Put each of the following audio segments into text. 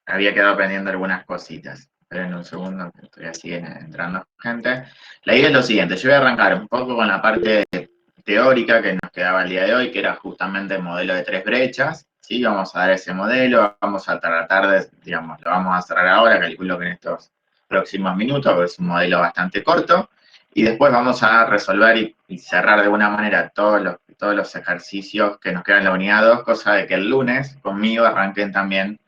había quedado pendiendo algunas cositas. Esperen un segundo, que todavía siguen entrando gente. La idea es lo siguiente, yo voy a arrancar un poco con la parte teórica que nos quedaba el día de hoy, que era justamente el modelo de 3 brechas, ¿sí? Vamos a dar ese modelo, vamos a tratar de, digamos, lo vamos a cerrar ahora, calculo que en estos próximos minutos, porque es un modelo bastante corto, y después vamos a resolver y cerrar de alguna manera todos los ejercicios que nos quedan en la unidad 2, cosa de que el lunes conmigo arranquen también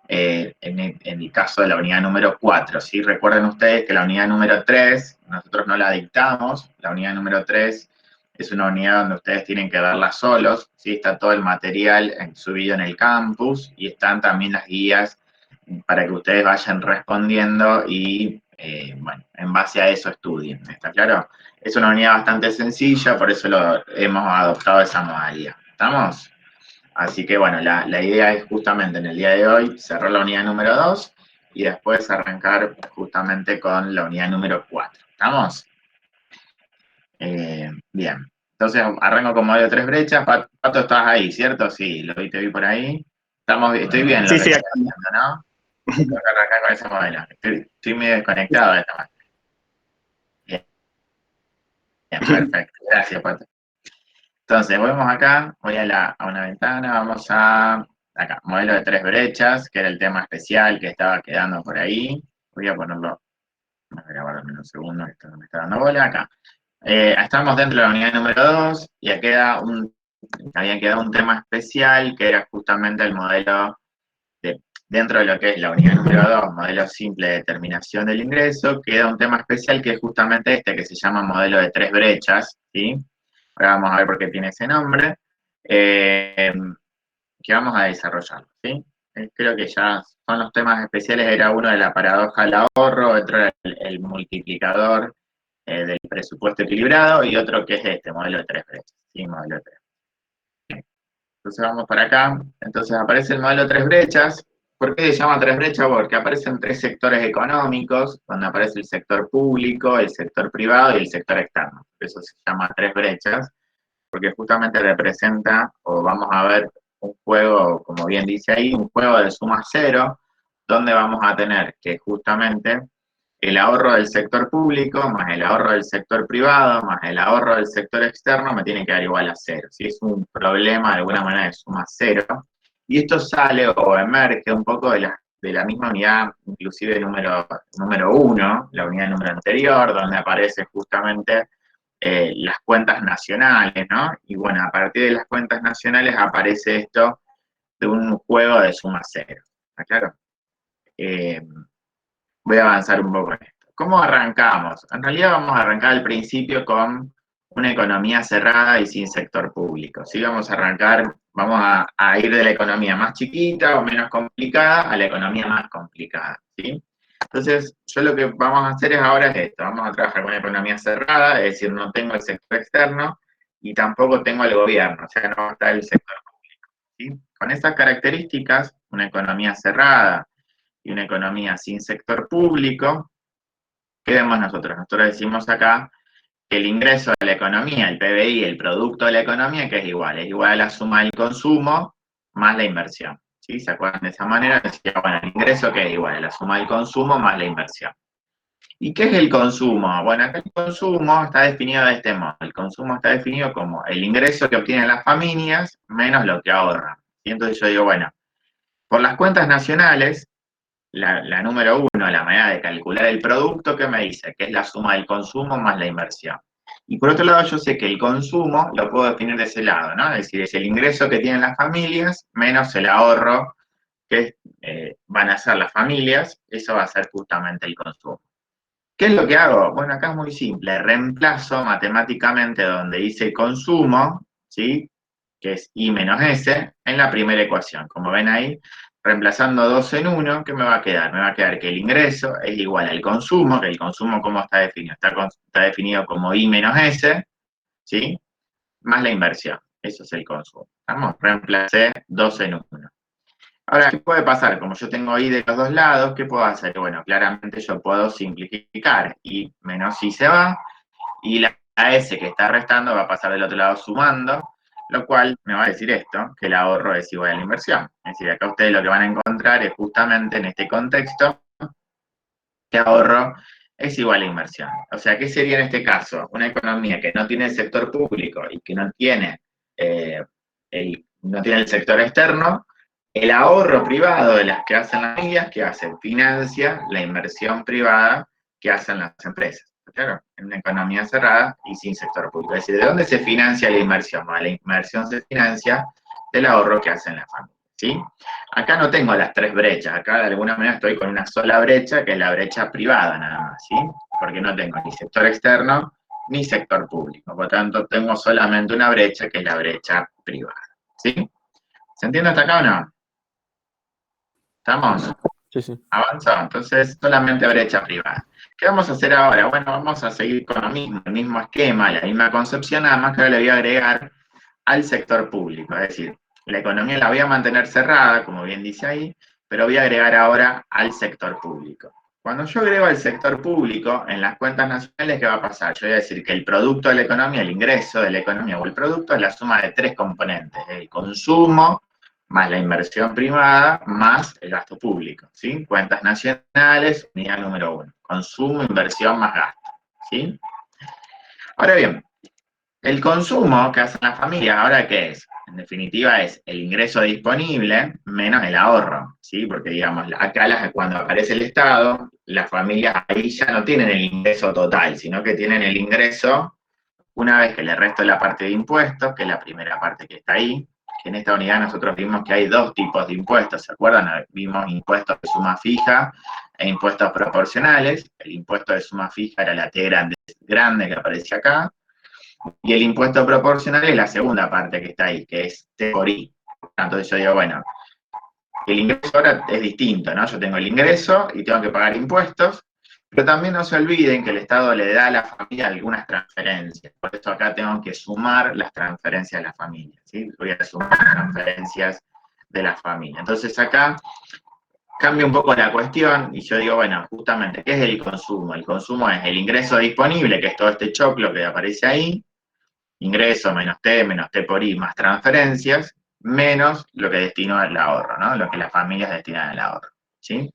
en el caso de la unidad número 4, ¿sí? Recuerden ustedes que la unidad número 3, nosotros no la dictamos, la unidad número 3 es una unidad donde ustedes tienen que verla solos, ¿sí? Está todo el material subido en el campus y están también las guías para que ustedes vayan respondiendo y, bueno, en base a eso estudien, ¿está claro? Es una unidad bastante sencilla, por eso hemos adoptado esa modalidad. ¿Estamos? Así que bueno, la idea es justamente en el día de hoy cerrar la unidad número 2 y después arrancar justamente con la unidad número 4. ¿Estamos? Bien. Entonces arranco con modelo de 3 brechas. Pato, estás ahí, ¿cierto? Sí, te vi por ahí. Estoy bien lo Sí, que sí, estoy haciendo, ¿no? Tengo que arrancar con ese modelo. Estoy medio desconectado de esta manera. Bien, bien, perfecto. Gracias, Pato. Entonces, volvemos acá, voy a una ventana, vamos a, acá, modelo de 3 brechas, que era el tema especial que estaba quedando por ahí. Voy a ponerlo, voy a grabarlo en un segundo, esto no me está dando bola, acá. Estamos dentro de la unidad número 2 y había quedado un tema especial que era justamente el modelo dentro de lo que es la unidad número 2, modelo simple de determinación del ingreso, queda un tema especial que es justamente este, que se llama modelo de 3 brechas, ¿sí? Ahora vamos a ver por qué tiene ese nombre, que vamos a desarrollar, ¿sí? Creo que ya son los temas especiales, era uno de la paradoja del ahorro, otro era el multiplicador del presupuesto equilibrado y otro que es este, modelo de 3 brechas, ¿sí? Modelo de 3. Entonces vamos para acá, entonces aparece el modelo de 3 brechas. ¿Por qué se llama 3 brechas? Porque aparecen 3 sectores económicos, donde aparece el sector público, el sector privado y el sector externo. Por eso se llama 3 brechas, porque justamente representa, o vamos a ver, un juego, como bien dice ahí, un juego de suma cero, donde vamos a tener que justamente el ahorro del sector público más el ahorro del sector privado más el ahorro del sector externo me tiene que dar igual a cero. Si es un problema de alguna manera de suma cero, y esto sale o emerge un poco de la misma unidad, inclusive número 1, la unidad número anterior, donde aparece justamente las cuentas nacionales, ¿no? Y bueno, a partir de las cuentas nacionales aparece esto de un juego de suma cero. ¿Está claro? Voy a avanzar un poco en esto. ¿Cómo arrancamos? En realidad vamos a arrancar al principio con una economía cerrada y sin sector público. ¿Sí? Vamos a arrancar, vamos a ir de la economía más chiquita o menos complicada a la economía más complicada. ¿Sí? Entonces, yo lo que vamos a hacer ahora es esto. Vamos a trabajar con una economía cerrada, es decir, no tengo el sector externo y tampoco tengo el gobierno, o sea, no está el sector público. ¿Sí? Con esas características, una economía cerrada y una economía sin sector público, ¿qué vemos nosotros? Nosotros decimos acá que el ingreso de la economía, el PBI, el producto de la economía, que es igual a la suma del consumo más la inversión. ¿Sí? ¿Se acuerdan de esa manera? Decía, bueno, el ingreso que es igual a la suma del consumo más la inversión. ¿Y qué es el consumo? Bueno, acá el consumo está definido de este modo. El consumo está definido como el ingreso que obtienen las familias menos lo que ahorran. Y entonces yo digo, bueno, por las cuentas nacionales, la número 1, la manera de calcular el producto, ¿qué me dice? Que es la suma del consumo más la inversión. Y por otro lado, yo sé que el consumo lo puedo definir de ese lado, ¿no? Es decir, es el ingreso que tienen las familias menos el ahorro que van a hacer las familias, eso va a ser justamente el consumo. ¿Qué es lo que hago? Bueno, acá es muy simple, reemplazo matemáticamente donde dice consumo, ¿sí? Que es I menos S, en la primera ecuación. Como ven ahí, reemplazando 2 en 1, ¿qué me va a quedar? Me va a quedar que el ingreso es igual al consumo, que el consumo, ¿cómo está definido? Está definido como I menos S, ¿sí? Más la inversión. Eso es el consumo. ¿Estamos? Reemplacé 2 en 1. Ahora, ¿qué puede pasar? Como yo tengo I de los dos lados, ¿qué puedo hacer? Bueno, claramente yo puedo simplificar. I menos I se va, y la S que está restando va a pasar del otro lado sumando, lo cual me va a decir esto, que el ahorro es igual a la inversión. Es decir, acá ustedes lo que van a encontrar es justamente en este contexto que ahorro es igual a inversión. O sea, ¿qué sería en este caso? Una economía que no tiene el sector público y que no tiene, no tiene el sector externo, el ahorro privado de las que hacen las familias, que hacen financia la inversión privada que hacen las empresas. Claro, en una economía cerrada y sin sector público. Es decir, ¿de dónde se financia la inversión? Bueno, la inversión se financia del ahorro que hacen las familias. ¿Sí? Acá no tengo las tres brechas, acá de alguna manera estoy con una sola brecha, que es la brecha privada nada más, ¿sí? Porque no tengo ni sector externo ni sector público, por lo tanto tengo solamente una brecha, que es la brecha privada, ¿sí? ¿Se entiende hasta acá o no? ¿Estamos? Sí, sí. Avanzado, entonces solamente Sí. brecha privada. ¿Qué vamos a hacer ahora? Bueno, vamos a seguir con lo mismo, el mismo esquema, la misma concepción, nada más que ahora le voy a agregar al sector público, es decir, la economía la voy a mantener cerrada, como bien dice ahí, pero voy a agregar ahora al sector público. Cuando yo agrego al sector público, en las cuentas nacionales, ¿qué va a pasar? Yo voy a decir que el producto de la economía, el ingreso de la economía o el producto es la suma de tres componentes, el consumo, más la inversión privada, más el gasto público, ¿sí? Cuentas nacionales, unidad número uno, consumo, inversión más gasto, ¿sí? Ahora bien, el consumo que hacen las familias, ¿ahora qué es? En definitiva es el ingreso disponible menos el ahorro, ¿sí? Porque digamos, acá cuando aparece el Estado, las familias ahí ya no tienen el ingreso total, sino que tienen el ingreso una vez que le resto la parte de impuestos, que es la primera parte que está ahí, que en esta unidad nosotros vimos que hay dos tipos de impuestos, ¿se acuerdan? Vimos impuestos de suma fija e impuestos proporcionales. El impuesto de suma fija era la T grande que aparece acá, y el impuesto proporcional es la segunda parte que está ahí, que es T por I. Entonces yo digo, bueno, el ingreso ahora es distinto, ¿no? Yo tengo el ingreso y tengo que pagar impuestos, pero también no se olviden que el Estado le da a la familia algunas transferencias. Por eso acá tengo que sumar las transferencias de la familia, ¿sí? Voy a sumar las transferencias de la familia. Entonces acá cambia un poco la cuestión y yo digo, bueno, justamente, ¿qué es el consumo? El consumo es el ingreso disponible, que es todo este choclo que aparece ahí, ingreso menos T por I más transferencias, menos lo que destinó al ahorro, ¿no? Lo que las familias destinan al ahorro, ¿sí?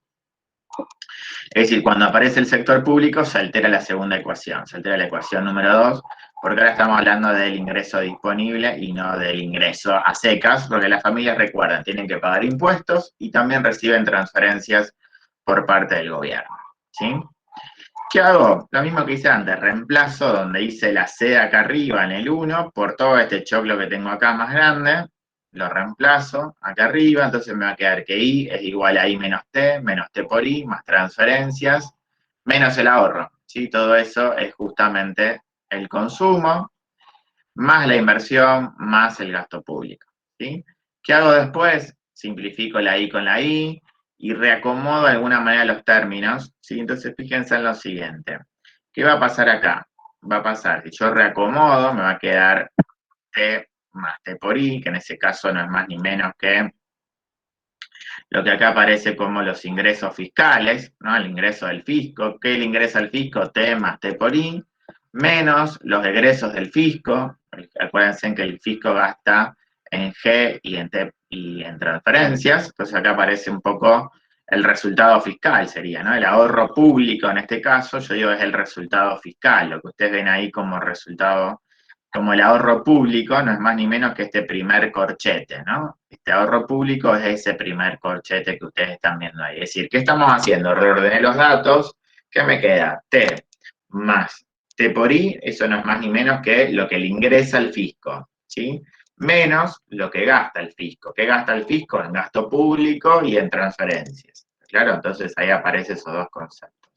Es decir, cuando aparece el sector público se altera la segunda ecuación, se altera la ecuación número 2, porque ahora estamos hablando del ingreso disponible y no del ingreso a secas, porque las familias, recuerdan, tienen que pagar impuestos y también reciben transferencias por parte del gobierno, ¿sí? ¿Qué hago? Lo mismo que hice antes, reemplazo donde hice la C acá arriba en el 1 por todo este choclo que tengo acá más grande, lo reemplazo acá arriba, entonces me va a quedar que I es igual a I menos T por I, más transferencias, menos el ahorro, ¿sí? Todo eso es justamente el consumo, más la inversión, más el gasto público, ¿sí? ¿Qué hago después? Simplifico la I con la I y reacomodo de alguna manera los términos, ¿sí? Entonces fíjense en lo siguiente. ¿Qué va a pasar acá? Va a pasar, si yo reacomodo, me va a quedar T más T por I, que en ese caso no es más ni menos que lo que acá aparece como los ingresos fiscales, ¿no? El ingreso del fisco. ¿Qué le ingresa al fisco? T más T por I, menos los egresos del fisco. Acuérdense que el fisco gasta en G y en T y en transferencias. Entonces acá aparece un poco el resultado fiscal, sería, ¿no? El ahorro público en este caso, yo digo, es el resultado fiscal, lo que ustedes ven ahí como resultado, como el ahorro público, no es más ni menos que este primer corchete, ¿no? Este ahorro público es ese primer corchete que ustedes están viendo ahí. Es decir, ¿qué estamos haciendo? Reordené los datos, ¿qué me queda? T más T por I, eso no es más ni menos que lo que le ingresa al fisco, ¿sí? Menos lo que gasta el fisco. ¿Qué gasta el fisco? En gasto público y en transferencias. Claro, entonces ahí aparecen esos dos conceptos.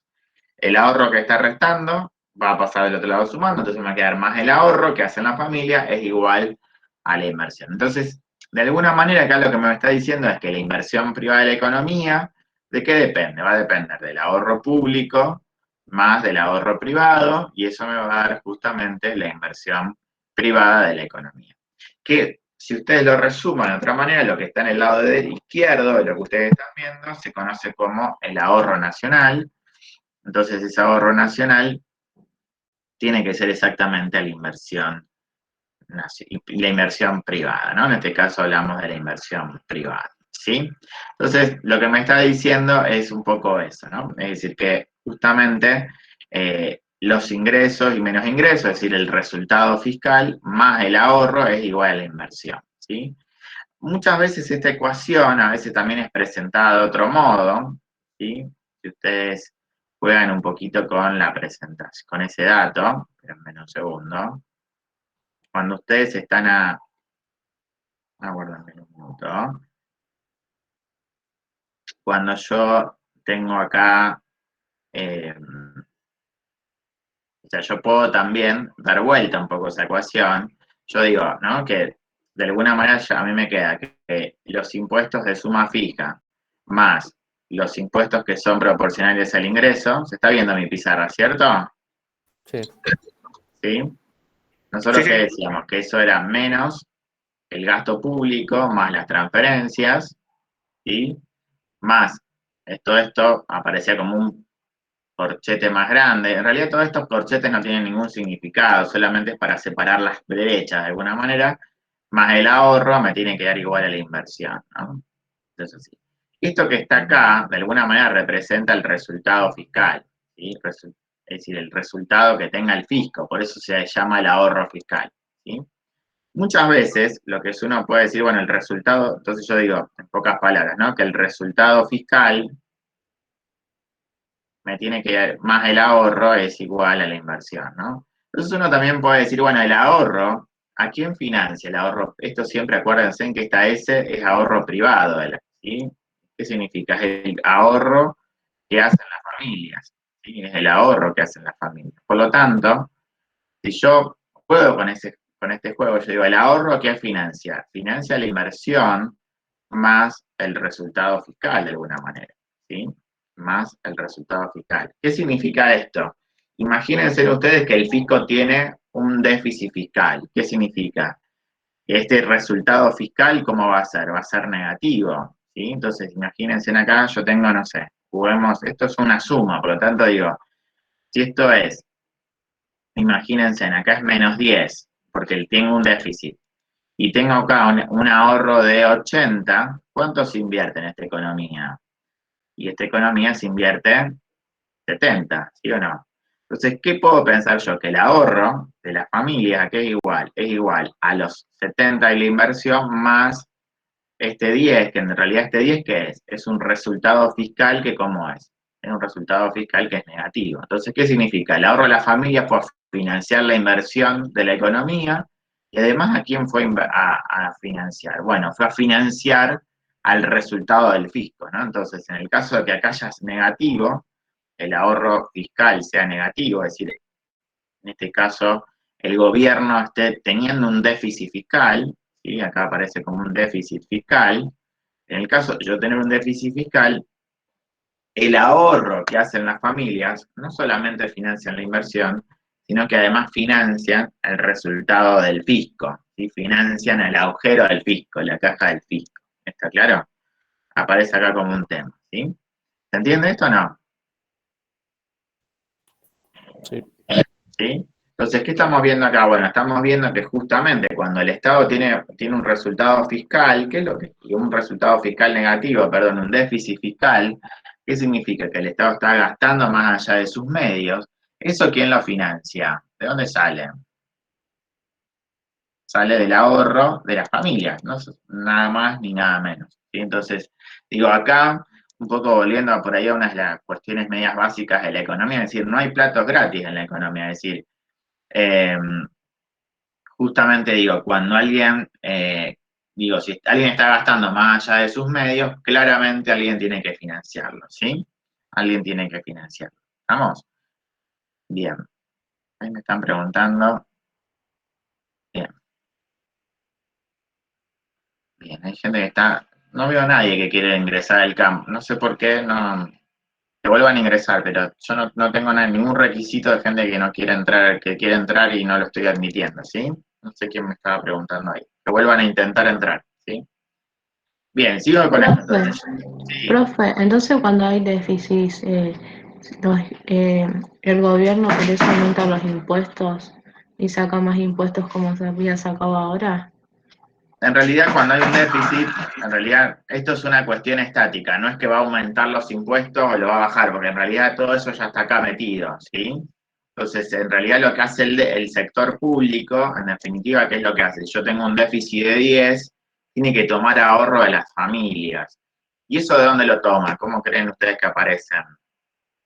El ahorro que está restando va a pasar del otro lado sumando, entonces me va a quedar más el ahorro que hace la familia es igual a la inversión. Entonces, de alguna manera acá lo que me está diciendo es que la inversión privada de la economía, ¿de qué depende? Va a depender del ahorro público más del ahorro privado, y eso me va a dar justamente la inversión privada de la economía. Que si ustedes lo resuman de otra manera, lo que está en el lado izquierdo de lo que ustedes están viendo se conoce como el ahorro nacional. Entonces ese ahorro nacional tiene que ser exactamente a la inversión y la inversión privada, ¿no? En este caso hablamos de la inversión privada, ¿sí? Entonces, lo que me está diciendo es un poco eso, ¿no? Es decir, que justamente los ingresos y menos ingresos, es decir, el resultado fiscal más el ahorro es igual a la inversión, ¿sí? Muchas veces esta ecuación a veces también es presentada de otro modo, ¿sí? Si ustedes juegan un poquito con la presentación, con ese dato, espérenme un segundo. Cuando ustedes están aguarden un minuto. Cuando yo tengo acá, o sea, yo puedo también dar vuelta un poco esa ecuación. Yo digo, ¿no? Que de alguna manera ya a mí me queda que los impuestos de suma fija más los impuestos que son proporcionales al ingreso, se está viendo mi pizarra, ¿cierto? Sí. ¿Sí? Nosotros Sí, qué sí. decíamos, que eso era menos el gasto público más las transferencias, ¿sí? Más todo esto aparecía como un corchete más grande. En realidad todos estos corchetes no tienen ningún significado, solamente es para separar las brechas de alguna manera, más el ahorro me tiene que dar igual a la inversión, ¿no? Entonces, sí. Esto que está acá, de alguna manera, representa el resultado fiscal, ¿sí? Es decir, el resultado que tenga el fisco, por eso se llama el ahorro fiscal, ¿sí? Muchas veces lo que uno puede decir, bueno, el resultado, entonces yo digo, en pocas palabras, ¿no? Que el resultado fiscal me tiene que dar más el ahorro es igual a la inversión, ¿no? Entonces uno también puede decir, bueno, el ahorro, ¿a quién financia el ahorro? Esto siempre acuérdense en que esta S es ahorro privado, ¿sí? ¿Qué significa? Es el ahorro que hacen las familias, ¿sí? Es el ahorro que hacen las familias. Por lo tanto, si yo juego con este juego, yo digo, el ahorro, ¿qué financia? Financia la inversión más el resultado fiscal de alguna manera, ¿sí? Más el resultado fiscal. ¿Qué significa esto? Imagínense ustedes que el fisco tiene un déficit fiscal. ¿Qué significa? Que este resultado fiscal, ¿cómo va a ser? Va a ser negativo, ¿sí? Entonces, imagínense acá, yo tengo, no sé, juguemos, esto es una suma, por lo tanto digo, si esto es, imagínense, acá es menos 10, porque tengo un déficit y tengo acá un ahorro de 80, ¿cuánto se invierte en esta economía? Y esta economía se invierte 70, ¿sí o no? Entonces, ¿qué puedo pensar yo? Que el ahorro de la familia, que es igual a los 70 de la inversión más este 10, que en realidad este 10, ¿qué es? Es un resultado fiscal que, ¿cómo es? Es un resultado fiscal que es negativo. Entonces, ¿qué significa? El ahorro de la familia fue a financiar la inversión de la economía y además, ¿a quién fue a financiar? Bueno, fue a financiar al resultado del fisco, ¿no? Entonces, en el caso de que acá haya negativo, el ahorro fiscal sea negativo, es decir, en este caso, el gobierno esté teniendo un déficit fiscal, ¿sí? Acá aparece como un déficit fiscal. En el caso de yo tener un déficit fiscal, el ahorro que hacen las familias no solamente financian la inversión, sino que además financian el resultado del fisco, ¿sí? Financian el agujero del fisco, la caja del fisco. ¿Está claro? Aparece acá como un tema, ¿sí? ¿Se entiende esto o no? Sí. ¿Sí? Entonces, ¿qué estamos viendo acá? Bueno, estamos viendo que justamente cuando el Estado tiene un resultado fiscal, ¿qué es lo que un resultado fiscal negativo, perdón, un déficit fiscal? ¿Qué significa? Que el Estado está gastando más allá de sus medios. ¿Eso quién lo financia? ¿De dónde sale? Sale del ahorro de las familias, no nada más ni nada menos, ¿sí? Entonces, digo, acá, un poco volviendo por ahí a unas de las cuestiones medias básicas de la economía, es decir, no hay platos gratis en la economía, es decir, eh, justamente digo, cuando alguien, digo, si alguien está gastando más allá de sus medios, claramente alguien tiene que financiarlo, ¿sí? Alguien tiene que financiarlo. ¿Estamos? Bien. Ahí me están preguntando. Bien, bien. Hay gente que está. No veo a nadie que quiere ingresar al campo. No sé por qué, no. Que vuelvan a ingresar, pero yo no tengo ningún requisito de gente que no quiere entrar, que quiere entrar y no lo estoy admitiendo, ¿sí? No sé quién me estaba preguntando ahí. Que vuelvan a intentar entrar, ¿sí? Bien, sigo con esto. Profe, Sí. profe, entonces cuando hay déficits, los- el gobierno por eso aumenta los impuestos y saca más impuestos como se había sacado ahora. En realidad, cuando hay un déficit, en realidad esto es una cuestión estática, no es que va a aumentar los impuestos o lo va a bajar, porque en realidad todo eso ya está acá metido, ¿sí? Entonces, en realidad lo que hace el sector público, en definitiva, ¿qué es lo que hace? Yo tengo un déficit de 10, tiene que tomar ahorro de las familias. ¿Y eso de dónde lo toma? ¿Cómo creen ustedes que aparecen?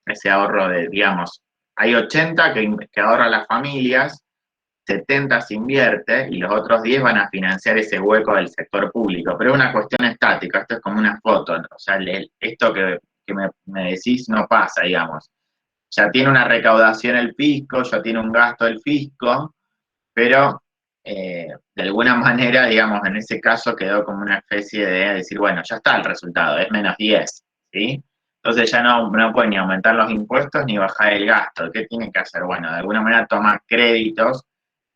Ese ahorro de, digamos, hay 80 que ahorran las familias, 70 se invierte y los otros 10 van a financiar ese hueco del sector público. Pero es una cuestión estática, esto es como una foto, ¿no? O sea, esto que me decís no pasa, digamos. Ya tiene una recaudación el fisco, ya tiene un gasto el fisco, pero de alguna manera, digamos, en ese caso quedó como una especie de decir, bueno, ya está el resultado, es -10, ¿sí? Entonces ya no puede ni aumentar los impuestos ni bajar el gasto. ¿Qué tiene que hacer? Bueno, de alguna manera tomar créditos,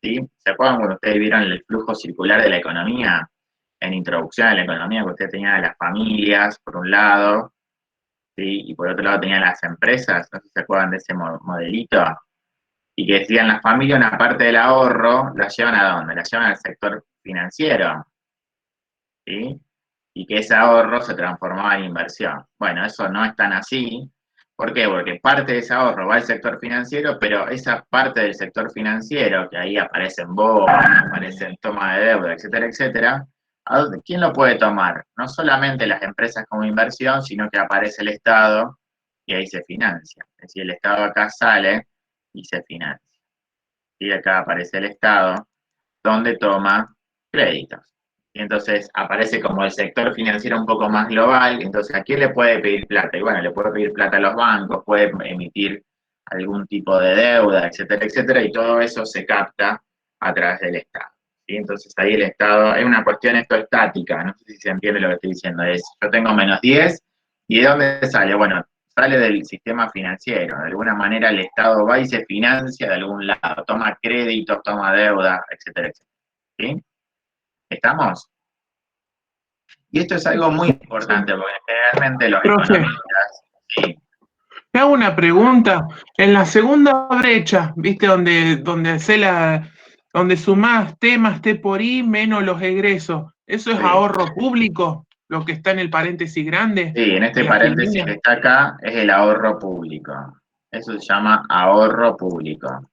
¿sí? ¿Se acuerdan cuando ustedes vieron el flujo circular de la economía? En introducción a la economía, que usted tenía de las familias, por un lado, ¿sí? Y por otro lado tenían las empresas, no sé si se acuerdan de ese modelito, y que decían las familias una parte del ahorro, la llevan ¿a dónde? La llevan al sector financiero, ¿sí? Y que ese ahorro se transformaba en inversión. Bueno, eso no es tan así. ¿Por qué? Porque parte de ese ahorro va al sector financiero, pero esa parte del sector financiero, que ahí aparecen bonos, aparecen toma de deuda, etcétera, etcétera, ¿quién lo puede tomar? No solamente las empresas como inversión, sino que aparece el Estado y ahí se financia. Es decir, el Estado acá sale y se financia. Y acá aparece el Estado, donde toma créditos. Y entonces aparece como el sector financiero un poco más global, entonces ¿a quién le puede pedir plata? Y bueno, le puede pedir plata a los bancos, puede emitir algún tipo de deuda, etcétera, etcétera, y todo eso se capta a través del Estado. ¿Sí? Entonces ahí el Estado, es una cuestión esto estática, no sé si se entiende lo que estoy diciendo, es yo tengo -10, ¿y de dónde sale? Bueno, sale del sistema financiero, de alguna manera el Estado va y se financia de algún lado, toma créditos, toma deuda, etcétera, etcétera. ¿Sí? ¿Estamos? Y esto es algo muy importante, porque generalmente los Profe, economistas, sí, te hago una pregunta. En la segunda brecha, ¿viste? Donde sumás T más T por I menos los egresos. ¿Eso es sí. ahorro público? Lo que está en el paréntesis grande. Sí, en este En la paréntesis filmina. que está acá es el ahorro público. Eso se llama ahorro público.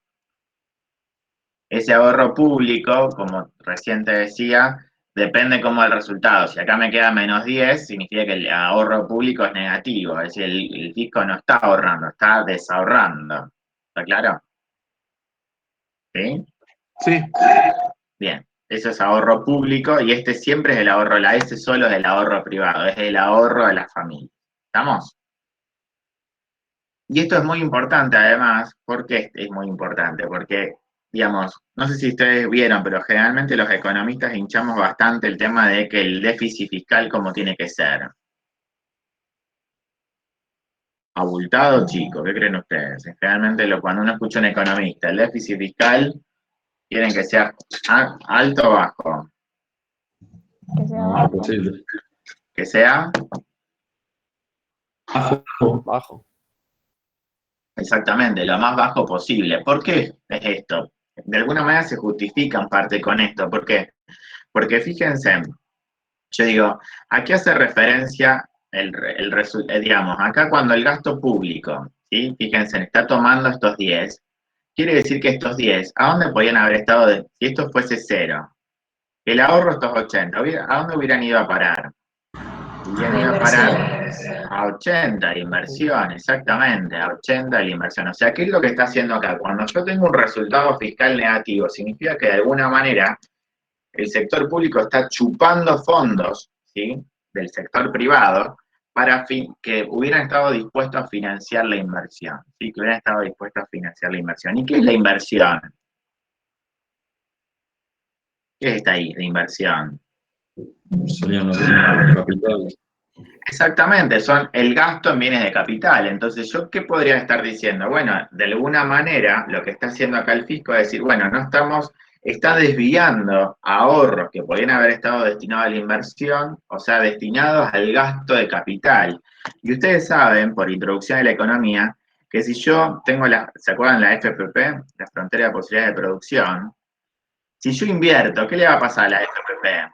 Ese ahorro público, como recién te decía, depende como el resultado. Si acá me queda -10, significa que el ahorro público es negativo. Es decir, el fisco no está ahorrando, está desahorrando. ¿Está claro? ¿Sí? Sí. Bien, eso es ahorro público y este siempre es el ahorro, la S solo es el ahorro privado, es el ahorro de la familia. ¿Estamos? Y esto es muy importante además, ¿por qué es muy importante? Porque, digamos, no sé si ustedes vieron, pero generalmente los economistas hinchamos bastante el tema de que el déficit fiscal como tiene que ser. Abultado, chico, ¿qué creen ustedes? Generalmente cuando uno escucha a un economista, el déficit fiscal quieren que sea alto o bajo. Que sea No, bajo. posible. Que sea Bajo. exactamente, lo más bajo posible. ¿Por qué es esto? De alguna manera se justifica en parte con esto. ¿Por qué? Porque fíjense, yo digo, ¿a qué hace referencia digamos, acá cuando el gasto público, ¿sí? Fíjense, está tomando estos 10, quiere decir que estos 10, ¿a dónde podían haber estado si esto fuese 0? El ahorro estos 80, ¿a dónde hubieran ido a parar? Hubieran ido a parar a 80, la inversión, exactamente, a 80 la inversión. O sea, ¿qué es lo que está haciendo acá? Cuando yo tengo un resultado fiscal negativo, significa que de alguna manera el sector público está chupando fondos, ¿sí? Del sector privado para que hubieran estado dispuestos a financiar la inversión, ¿sí? Que hubieran estado dispuestos a financiar la inversión. ¿Y qué es la inversión? ¿Qué está ahí de inversión? Serían los bienes capitales. Exactamente, son el gasto en bienes de capital. Entonces, ¿yo qué podría estar diciendo? Bueno, de alguna manera, lo que está haciendo acá el fisco es decir, bueno, está desviando ahorros que podrían haber estado destinados a la inversión, o sea, destinados al gasto de capital. Y ustedes saben, por introducción de la economía, que si yo tengo ¿se acuerdan la FPP? La frontera de posibilidades de producción. Si yo invierto, ¿qué le va a pasar a la FPP?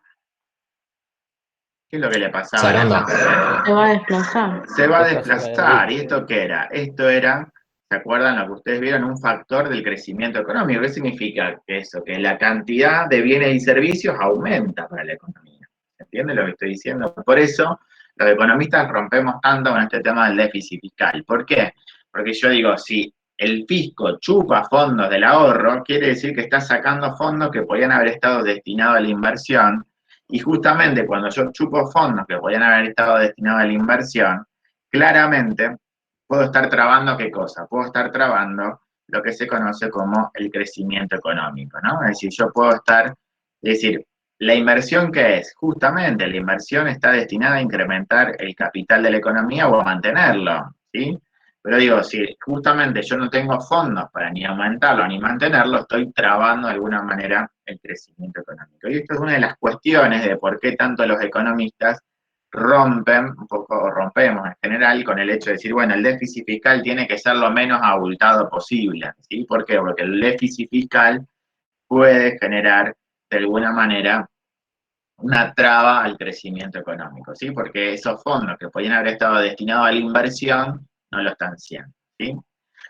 ¿Qué es lo que le pasaba a la Saranda. FPP? Se va a desplazar. Se va a Desplazar la desplazar. renta. ¿Y esto qué era? Esto era, ¿se acuerdan lo que ustedes vieron? Un factor del crecimiento económico. ¿Qué significa eso? Que la cantidad de bienes y servicios aumenta para la economía. ¿Se entiende lo que estoy diciendo? Por eso los economistas rompemos tanto con este tema del déficit fiscal. ¿Por qué? Porque yo digo, si el fisco chupa fondos del ahorro, quiere decir que está sacando fondos que podían haber estado destinados a la inversión. Y justamente cuando yo chupo fondos que podían haber estado destinados a la inversión, claramente puedo estar trabando ¿qué cosa? Puedo estar trabando lo que se conoce como el crecimiento económico, ¿no? Es decir, yo puedo estar, es decir, la inversión ¿qué es? Justamente la inversión está destinada a incrementar el capital de la economía o a mantenerlo, ¿sí? Pero digo, si justamente yo no tengo fondos para ni aumentarlo ni mantenerlo, estoy trabando de alguna manera el crecimiento económico. Y esto es una de las cuestiones de por qué tanto los economistas rompen, un poco, o rompemos en general, con el hecho de decir, bueno, el déficit fiscal tiene que ser lo menos abultado posible, ¿sí? ¿Por qué? Porque el déficit fiscal puede generar, de alguna manera, una traba al crecimiento económico, ¿sí? Porque esos fondos que podían haber estado destinados a la inversión, no lo están siendo, ¿sí?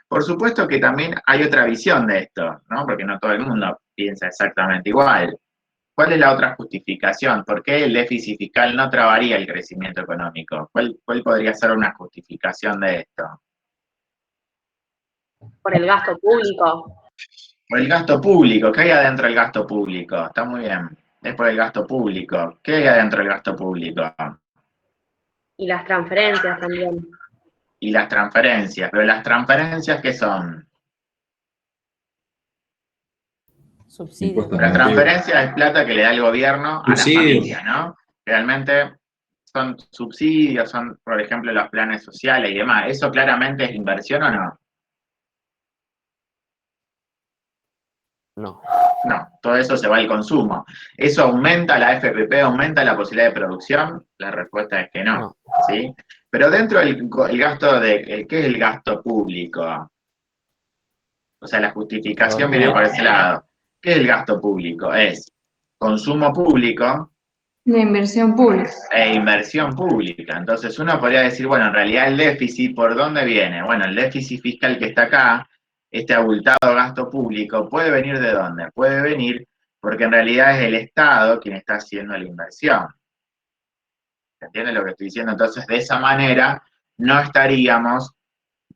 Por supuesto que también hay otra visión de esto, ¿no? Porque no todo el mundo piensa exactamente igual. ¿Cuál es la otra justificación? ¿Por qué el déficit fiscal no trabaría el crecimiento económico? ¿Cuál podría ser una justificación de esto? Por el gasto público. Por el gasto público. ¿Qué hay adentro del gasto público? Está muy bien. Es por el gasto público. ¿Qué hay adentro del gasto público? Y las transferencias también. Y las transferencias. Pero las transferencias, ¿qué son? Subsidios. Impuestos La nativos. transferencia es plata que le da el gobierno a la Subsidios. familia, ¿no? Realmente son subsidios, son, por ejemplo, los planes sociales y demás. ¿Eso claramente es inversión o no? No. No, todo eso se va al consumo. ¿Eso aumenta la FPP, aumenta la posibilidad de producción? La respuesta es que no, No. ¿sí? Pero dentro del el gasto ¿qué es el gasto público? O sea, la justificación viene por ese lado. ¿Qué es el gasto público? Es consumo público La inversión pública. e inversión pública. Entonces uno podría decir, bueno, en realidad el déficit, ¿por dónde viene? Bueno, el déficit fiscal que está acá, este abultado gasto público, ¿puede venir de dónde? Puede venir porque en realidad es el Estado quien está haciendo la inversión. ¿Se entiende lo que estoy diciendo? Entonces, de esa manera, no estaríamos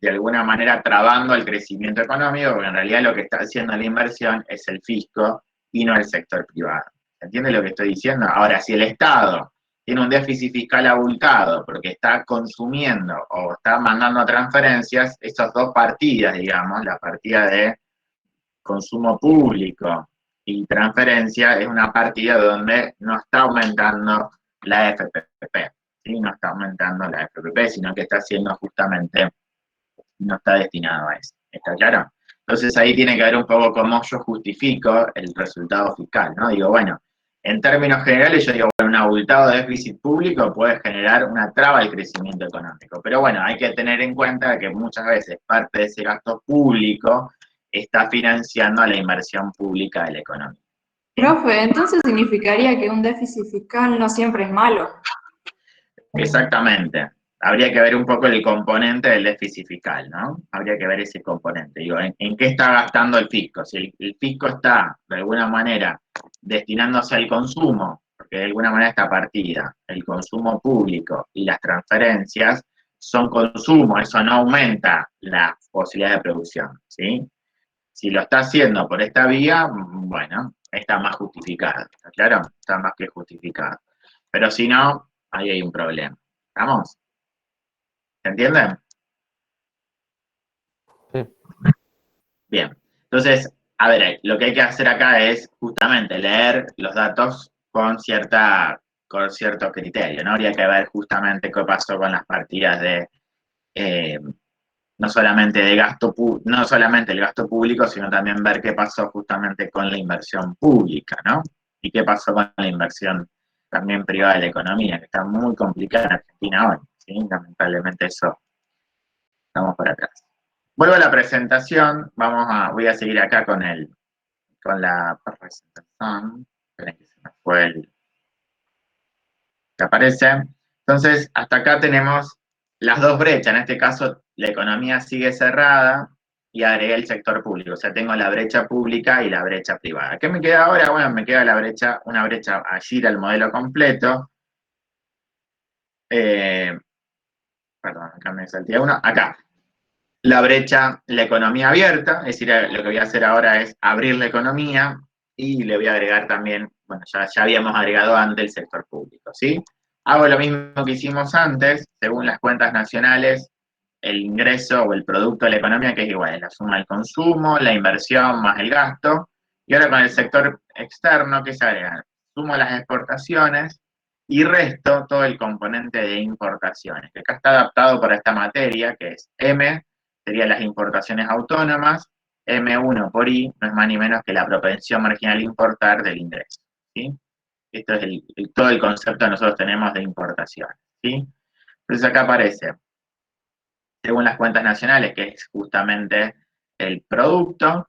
de alguna manera trabando el crecimiento económico, porque en realidad lo que está haciendo la inversión es el fisco y no el sector privado. ¿Se entiende lo que estoy diciendo? Ahora, si el Estado tiene un déficit fiscal abultado porque está consumiendo o está mandando transferencias, esas dos partidas, digamos, la partida de consumo público y transferencia, es una partida donde no está aumentando la FPP, ¿sí? No está aumentando la FPP, sino que está haciendo justamente, no está destinado a eso. ¿Está claro? Entonces ahí tiene que ver un poco cómo yo justifico el resultado fiscal, ¿no? Digo, bueno, en términos generales yo digo, bueno, un abultado déficit público puede generar una traba al crecimiento económico. Pero bueno, hay que tener en cuenta que muchas veces parte de ese gasto público está financiando a la inversión pública de la economía. Profe, entonces significaría que un déficit fiscal no siempre es malo. Exactamente. Habría que ver un poco el componente del déficit fiscal, ¿no? Habría que ver ese componente. Digo, ¿en qué está gastando el fisco? Si el fisco está, de alguna manera, destinándose al consumo, porque de alguna manera esta partida, el consumo público y las transferencias son consumo, eso no aumenta la posibilidad de producción, ¿sí? Si lo está haciendo por esta vía, bueno, está más justificado, ¿está claro? Está más que justificado. Pero si no, ahí hay un problema. ¿Estamos? ¿Se entienden? Sí. Bien. Entonces, a ver, lo que hay que hacer acá es justamente leer los datos con cierto criterio, ¿no? Habría que ver justamente qué pasó con las partidas de, no solamente el gasto público, sino también ver qué pasó justamente con la inversión pública, ¿no? Y qué pasó con la inversión también privada de la economía, que está muy complicada en Argentina hoy, ¿sí? Lamentablemente eso, estamos por atrás. Vuelvo a la presentación, voy a seguir acá con la presentación. Esperen que se me fue el que aparece. Entonces, hasta acá tenemos las dos brechas. En este caso, la economía sigue cerrada y agregué el sector público. O sea, tengo la brecha pública y la brecha privada. ¿Qué me queda ahora? Bueno, me queda una brecha allí del modelo completo. Perdón, acá me salté uno. Acá. La brecha, la economía abierta, es decir, lo que voy a hacer ahora es abrir la economía y le voy a agregar también, bueno, ya habíamos agregado antes el sector público, ¿sí? Hago lo mismo que hicimos antes, según las cuentas nacionales, el ingreso o el producto de la economía, que es igual, es la suma del consumo, la inversión más el gasto, y ahora con el sector externo, ¿qué se agrega? Sumo las exportaciones y resto todo el componente de importaciones, que acá está adaptado para esta materia, que es M, serían las importaciones autónomas, M1 por I, no es más ni menos que la propensión marginal a importar del ingreso, ¿sí? Esto es todo el concepto que nosotros tenemos de importación, ¿sí? Entonces acá aparece, según las cuentas nacionales, que es justamente el producto.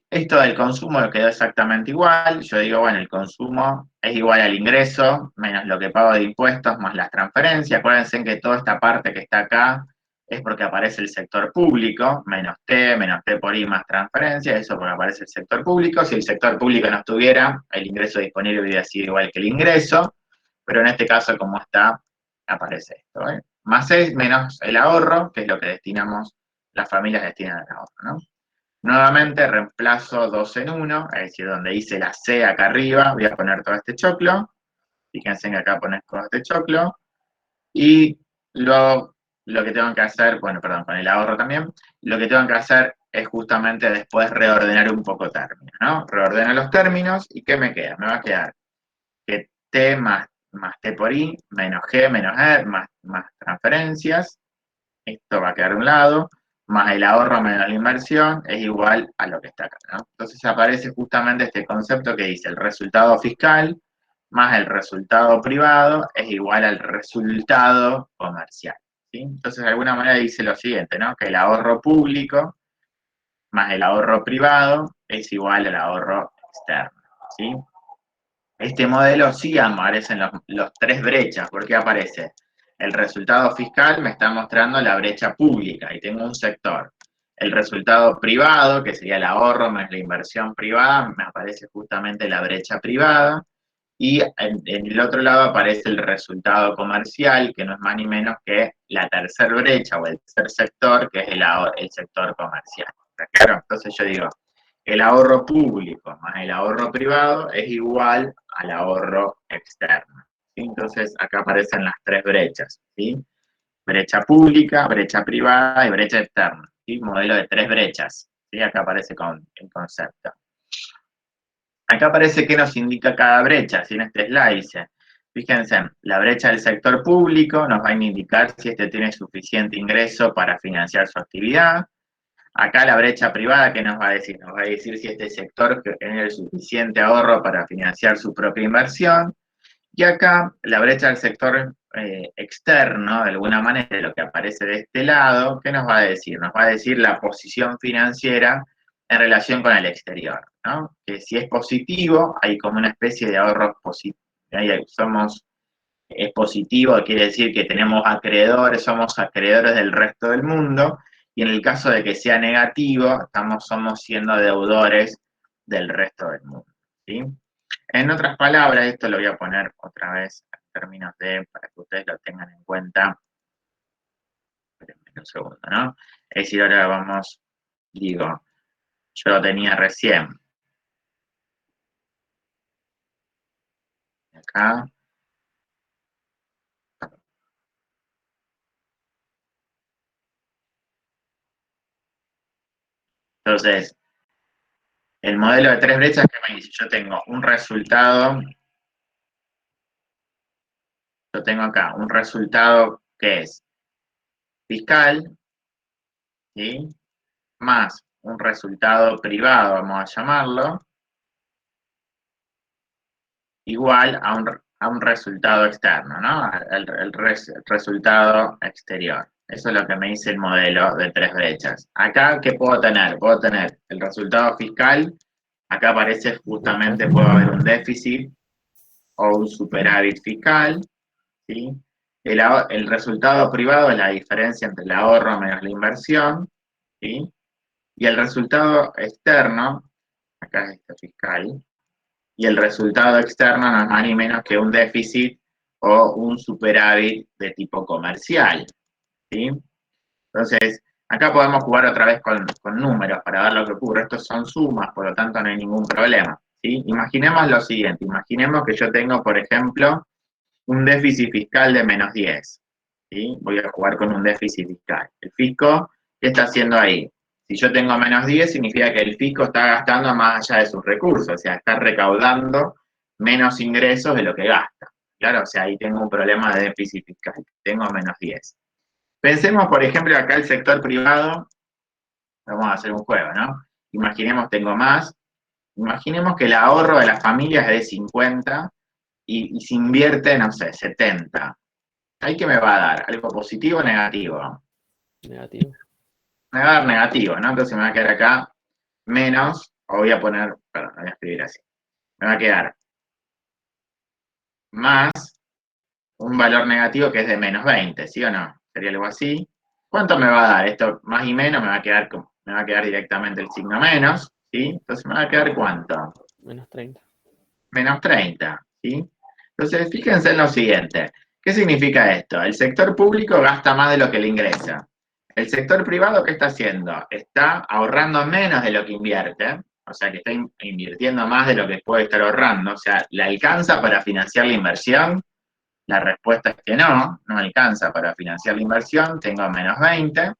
Esto del consumo quedó exactamente igual. Yo digo, bueno, el consumo es igual al ingreso, menos lo que pago de impuestos, más las transferencias. Acuérdense que toda esta parte que está acá es porque aparece el sector público, menos T por I más transferencias, eso porque aparece el sector público. Si el sector público no estuviera, el ingreso disponible hubiera sido igual que el ingreso, pero en este caso, como está, aparece esto, ¿eh? Más es menos el ahorro, que es lo que las familias destinan al ahorro, ¿no? Nuevamente reemplazo 2 en 1, es decir, donde dice la C acá arriba, voy a poner todo este choclo. Fíjense que acá pones todo este choclo. Y lo que tengo que hacer, bueno, perdón, con el ahorro también, lo que tengo que hacer es justamente después reordenar un poco términos, ¿no? Reordeno los términos y ¿qué me queda? Me va a quedar que T más T por I, menos G, menos E, más transferencias. Esto va a quedar a un lado, más el ahorro menos la inversión, es igual a lo que está acá, ¿no? Entonces aparece justamente este concepto que dice el resultado fiscal más el resultado privado es igual al resultado comercial, ¿sí? Entonces de alguna manera dice lo siguiente, ¿no? Que el ahorro público más el ahorro privado es igual al ahorro externo, ¿sí? Este modelo sí aparecen los tres brechas, porque aparece el resultado fiscal, me está mostrando la brecha pública, y tengo un sector. El resultado privado, que sería el ahorro más la inversión privada, me aparece justamente la brecha privada, y en el otro lado aparece el resultado comercial, que no es más ni menos que la tercera brecha o el tercer sector, que es el sector comercial. Claro, entonces yo digo, el ahorro público más el ahorro privado es igual al ahorro externo, ¿sí? Entonces acá aparecen las tres brechas, ¿sí? Brecha pública, brecha privada y brecha externa, ¿sí? Modelo de tres brechas, ¿sí? Acá aparece con el concepto. Acá aparece qué nos indica cada brecha, ¿sí? En este slide dice, fíjense, la brecha del sector público nos va a indicar si este tiene suficiente ingreso para financiar su actividad. Acá la brecha privada, ¿qué nos va a decir? Nos va a decir si este sector tiene el suficiente ahorro para financiar su propia inversión. Y acá la brecha del sector externo, de alguna manera, lo que aparece de este lado, ¿qué nos va a decir? Nos va a decir la posición financiera en relación con el exterior, ¿no? Que si es positivo, hay como una especie de ahorro positivo. Es positivo, quiere decir que tenemos acreedores, somos acreedores del resto del mundo, y en el caso de que sea negativo, somos siendo deudores del resto del mundo, ¿sí? En otras palabras, esto lo voy a poner otra vez en términos para que ustedes lo tengan en cuenta. Espérenme un segundo, ¿no? Es decir, ahora digo, yo lo tenía recién. Acá. Entonces, el modelo de tres brechas que me dice, yo tengo un resultado, yo tengo acá un resultado que es fiscal, ¿sí? Más un resultado privado, vamos a llamarlo, igual a un resultado externo, ¿no? El resultado exterior, Eso es lo que me dice el modelo de 3 brechas. Acá, ¿qué puedo tener? Puedo tener el resultado fiscal. Acá aparece justamente, puede haber un déficit o un superávit fiscal, ¿sí? El resultado privado es la diferencia entre el ahorro menos la inversión, ¿sí? Y el resultado externo, acá es este fiscal, y el resultado externo no es más ni menos que un déficit o un superávit de tipo comercial, ¿sí? Entonces, acá podemos jugar otra vez con números para ver lo que ocurre. Estos son sumas, por lo tanto no hay ningún problema, ¿sí? Imaginemos lo siguiente, imaginemos que yo tengo, por ejemplo, un déficit fiscal de menos 10, ¿sí? Voy a jugar con un déficit fiscal. El fisco, ¿qué está haciendo ahí? Si yo tengo menos 10, significa que el fisco está gastando más allá de sus recursos, o sea, está recaudando menos ingresos de lo que gasta. Claro, o sea, ahí tengo un problema de déficit fiscal, tengo menos 10. Pensemos, por ejemplo, acá el sector privado, vamos a hacer un juego, ¿no? Imaginemos tengo más, imaginemos que el ahorro de las familias es de 50 y se invierte, no sé, 70. ¿Ahí qué me va a dar? ¿Algo positivo o negativo? Negativo. Me va a dar negativo, ¿no? Entonces me va a quedar acá menos, o voy a poner, perdón, voy a escribir así. Me va a quedar más un valor negativo que es de menos 20, ¿sí o no? Sería algo así. ¿Cuánto me va a dar? Esto más y menos me va a quedar directamente el signo menos, ¿sí? Entonces me va a quedar ¿cuánto? Menos 30. Menos 30, ¿sí? Entonces fíjense en lo siguiente. ¿Qué significa esto? El sector público gasta más de lo que le ingresa. El sector privado, ¿qué está haciendo? Está ahorrando menos de lo que invierte, o sea que está invirtiendo más de lo que puede estar ahorrando, o sea, ¿le alcanza para financiar la inversión? La respuesta es que no alcanza para financiar la inversión, tengo menos 20.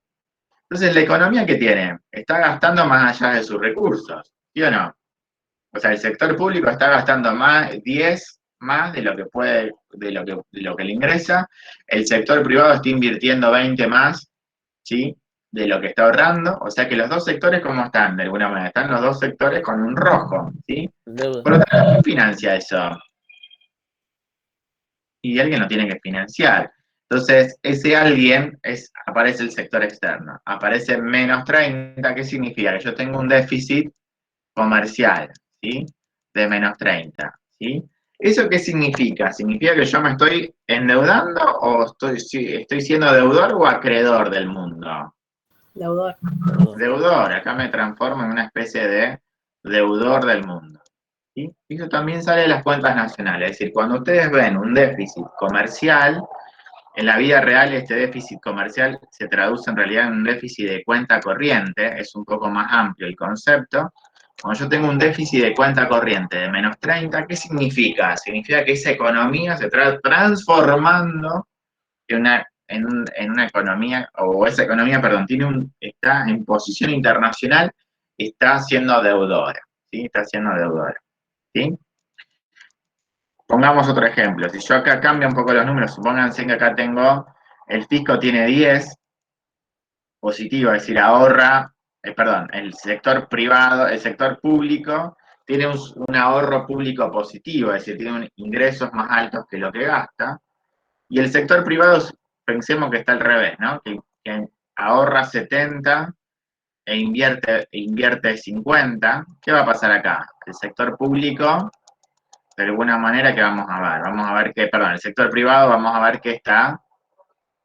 Entonces, ¿la economía qué tiene? Está gastando más allá de sus recursos, ¿sí o no? O sea, el sector público está gastando más, 10 más de lo que puede, de lo que le ingresa. El sector privado está invirtiendo 20 más, ¿sí? De lo que está ahorrando. O sea que los dos sectores, ¿cómo están? De alguna manera, están los dos sectores con un rojo, ¿sí? Deuda. Por lo tanto, ¿quién financia eso? Y alguien lo tiene que financiar. Entonces, ese alguien aparece el sector externo. Aparece menos 30, ¿qué significa? Que yo tengo un déficit comercial, ¿sí? De menos 30, ¿sí? ¿Eso qué significa? ¿Significa que yo me estoy endeudando o estoy siendo deudor o acreedor del mundo? Deudor. Deudor, acá me transformo en una especie de deudor del mundo. ¿Sí? Eso también sale de las cuentas nacionales, es decir, cuando ustedes ven un déficit comercial, en la vida real este déficit comercial se traduce en realidad en un déficit de cuenta corriente, es un poco más amplio el concepto. Cuando yo tengo un déficit de cuenta corriente de menos 30, ¿qué significa? Significa que esa economía se está transformando en una economía, o esa economía, perdón, está en posición internacional, está siendo deudora, ¿sí? Está siendo deudora, ¿sí? Pongamos otro ejemplo. Si yo acá cambio un poco los números, supónganse que acá tengo, el fisco tiene 10 positivo, es decir, ahorra, perdón, el sector privado, el sector público tiene un ahorro público positivo, es decir, tiene ingresos más altos que lo que gasta, y el sector privado, pensemos que está al revés, ¿no? Que ahorra 70 e invierte 50, ¿qué va a pasar acá? El sector público, de alguna manera, ¿qué vamos a ver? Vamos a ver que, perdón, el sector privado, vamos a ver que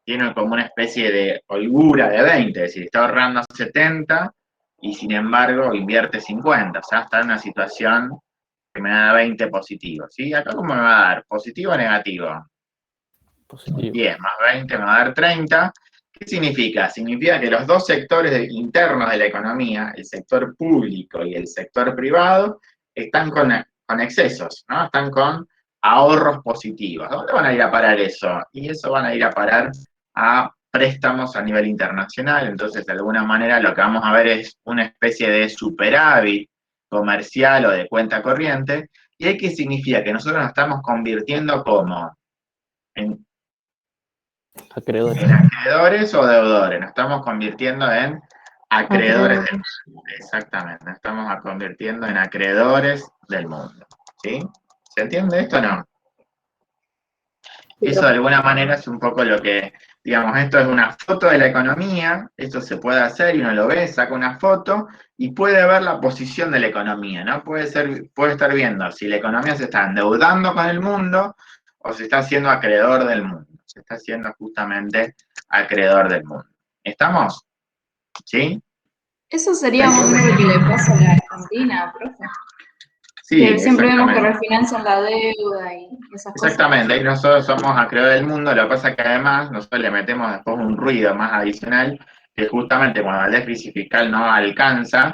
tiene como una especie de holgura de 20, es decir, está ahorrando 70 y sin embargo invierte 50, o sea, está en una situación que me da 20 positivo, ¿sí? Acá ¿cómo me va a dar? ¿Positivo o negativo? Positivo. 10 más 20 me va a dar 30. ¿Qué significa? Significa que los dos sectores internos de la economía, el sector público y el sector privado, están con excesos, ¿no? Están con ahorros positivos. ¿A dónde van a ir a parar eso? Y eso van a ir a parar a préstamos a nivel internacional. Entonces, de alguna manera, lo que vamos a ver es una especie de superávit comercial o de cuenta corriente. ¿Y ahí qué significa? Que nosotros nos estamos convirtiendo como en Acreedores. acreedores o deudores. Nos estamos convirtiendo en acreedores del mundo. Exactamente, nos estamos convirtiendo en acreedores del mundo. ¿Sí? ¿Se entiende esto o no? Eso de alguna manera es un poco lo que digamos, esto es una foto de la economía, esto se puede hacer y uno lo ve, saca una foto y puede ver la posición de la economía, ¿no? Puede estar viendo si la economía se está endeudando con el mundo o se está haciendo acreedor del mundo. Se está haciendo justamente acreedor del mundo. ¿Estamos? ¿Sí? Eso sería más o menos lo que le pasa a la Argentina, profe. Sí, Que siempre vemos que exactamente. refinancian la deuda y esas cosas. Exactamente, ahí nosotros somos acreedores del mundo, lo que pasa es que además nosotros le metemos después un ruido más adicional, que justamente cuando el déficit fiscal no alcanza,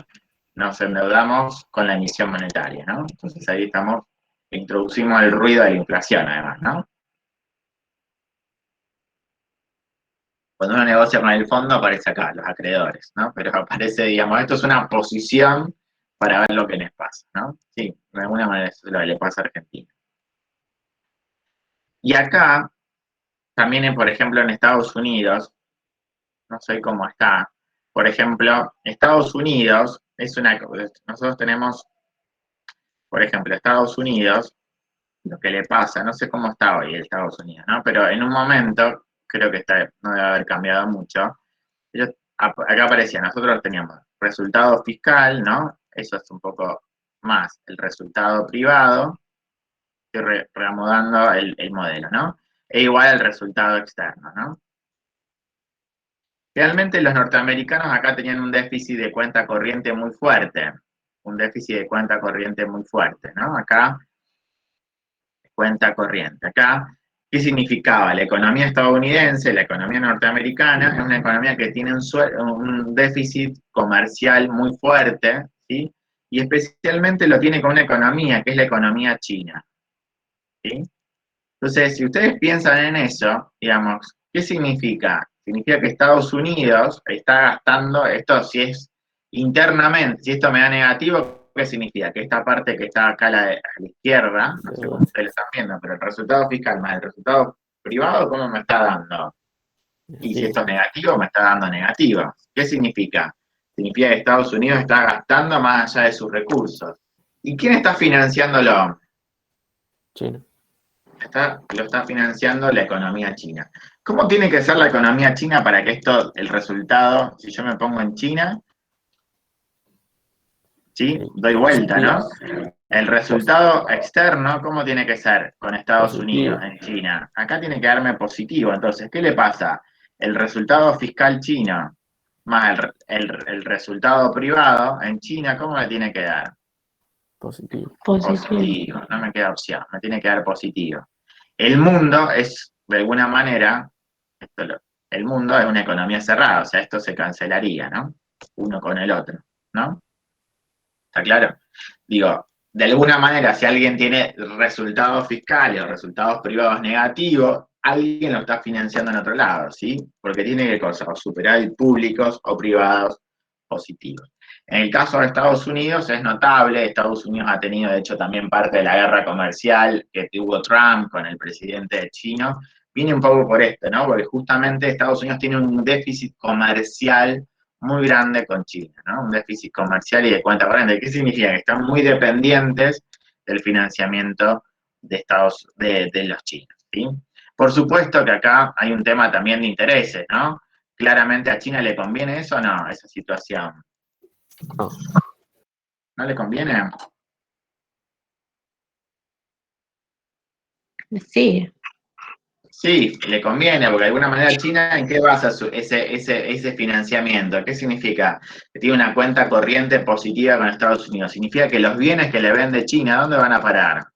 nos endeudamos con la emisión monetaria, ¿no? Entonces ahí introducimos el ruido de la inflación además, ¿no? Cuando uno negocia con el fondo aparece acá, los acreedores, ¿no? Pero aparece, digamos, esto es una posición para ver lo que les pasa, ¿no? Sí, de alguna manera eso es lo que le pasa a Argentina. Y acá, también, por ejemplo, en Estados Unidos, no sé cómo está, por ejemplo, Estados Unidos nosotros tenemos, por ejemplo, Estados Unidos, lo que le pasa, no sé cómo está hoy Estados Unidos, ¿no? Pero en un momento, creo que no debe haber cambiado mucho, acá aparecía, nosotros teníamos resultado fiscal, ¿no? Eso es un poco más el resultado privado, estoy reamodando el modelo, ¿no? E igual al resultado externo, ¿no? Realmente los norteamericanos acá tenían un déficit de cuenta corriente muy fuerte, ¿no? Acá, cuenta corriente. Acá, ¿qué significaba? La economía estadounidense, la economía norteamericana, es una economía que tiene un déficit comercial muy fuerte, ¿sí? Y especialmente lo tiene con una economía, que es la economía china, ¿sí? Entonces, si ustedes piensan en eso, digamos, ¿qué significa? Significa que Estados Unidos está gastando, esto si es internamente, si esto me da negativo, ¿qué significa? Que esta parte que está acá a la izquierda, no sé cómo ustedes lo están viendo, pero el resultado fiscal más el resultado privado, ¿cómo me está dando? Y si esto es negativo, me está dando negativo. ¿Qué significa? Significa que Estados Unidos está gastando más allá de sus recursos. ¿Y quién está financiándolo? China. Lo está financiando la economía china. ¿Cómo tiene que ser la economía china para que el resultado, si yo me pongo en China, ¿sí? Doy vuelta, ¿no? El resultado externo, ¿cómo tiene que ser con Estados Positivo. Unidos, en China? Acá tiene que darme positivo. Entonces, ¿qué le pasa? El resultado fiscal chino más el resultado privado en China, ¿cómo le tiene que dar? Positivo. Positivo. No me queda opción, me tiene que dar positivo. El mundo es, de alguna manera, el mundo es una economía cerrada, o sea, esto se cancelaría, ¿no? Uno con el otro, ¿no? ¿Está claro? Digo, de alguna manera, si alguien tiene resultados fiscales o resultados privados negativos, alguien lo está financiando en otro lado, ¿sí? Porque tiene que cosas, o superávit públicos o privados positivos. En el caso de Estados Unidos es notable, Estados Unidos ha tenido de hecho también parte de la guerra comercial que tuvo Trump con el presidente chino, viene un poco por esto, ¿no? Porque justamente Estados Unidos tiene un déficit comercial muy grande con China, ¿no? Un déficit comercial y de cuenta corriente. ¿Qué significa? Que están muy dependientes del financiamiento de los chinos, ¿sí? Por supuesto que acá hay un tema también de intereses, ¿no? Claramente a China le conviene eso o no, esa situación. No. ¿No le conviene? Sí, Sí, le conviene, porque de alguna manera China, ¿en qué basa ese financiamiento? ¿Qué significa? Que tiene una cuenta corriente positiva con Estados Unidos. Significa que los bienes que le vende China, ¿dónde van a parar?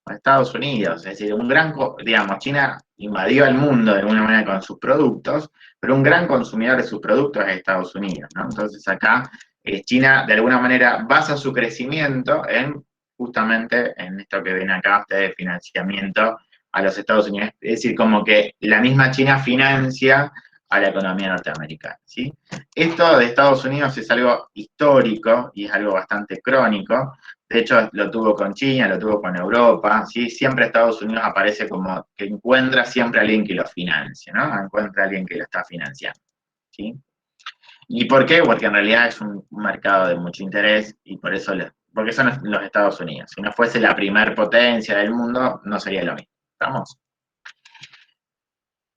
A Estados Unidos. Es decir, digamos, China invadió el mundo de alguna manera con sus productos, pero un gran consumidor de sus productos es Estados Unidos, ¿no? Entonces acá China de alguna manera basa su crecimiento justamente en esto que ven acá ustedes, financiamiento a los Estados Unidos. Es decir, como que la misma China financia a la economía norteamericana, ¿sí? Esto de Estados Unidos es algo histórico y es algo bastante crónico. De hecho, lo tuvo con China, lo tuvo con Europa, ¿sí? Siempre Estados Unidos aparece como que encuentra siempre a alguien que lo financie, ¿no? Encuentra a alguien que lo está financiando, ¿sí? ¿Y por qué? Porque en realidad es un mercado de mucho interés y por eso, porque son los Estados Unidos. Si no fuese la primer potencia del mundo, no sería lo mismo. ¿Estamos?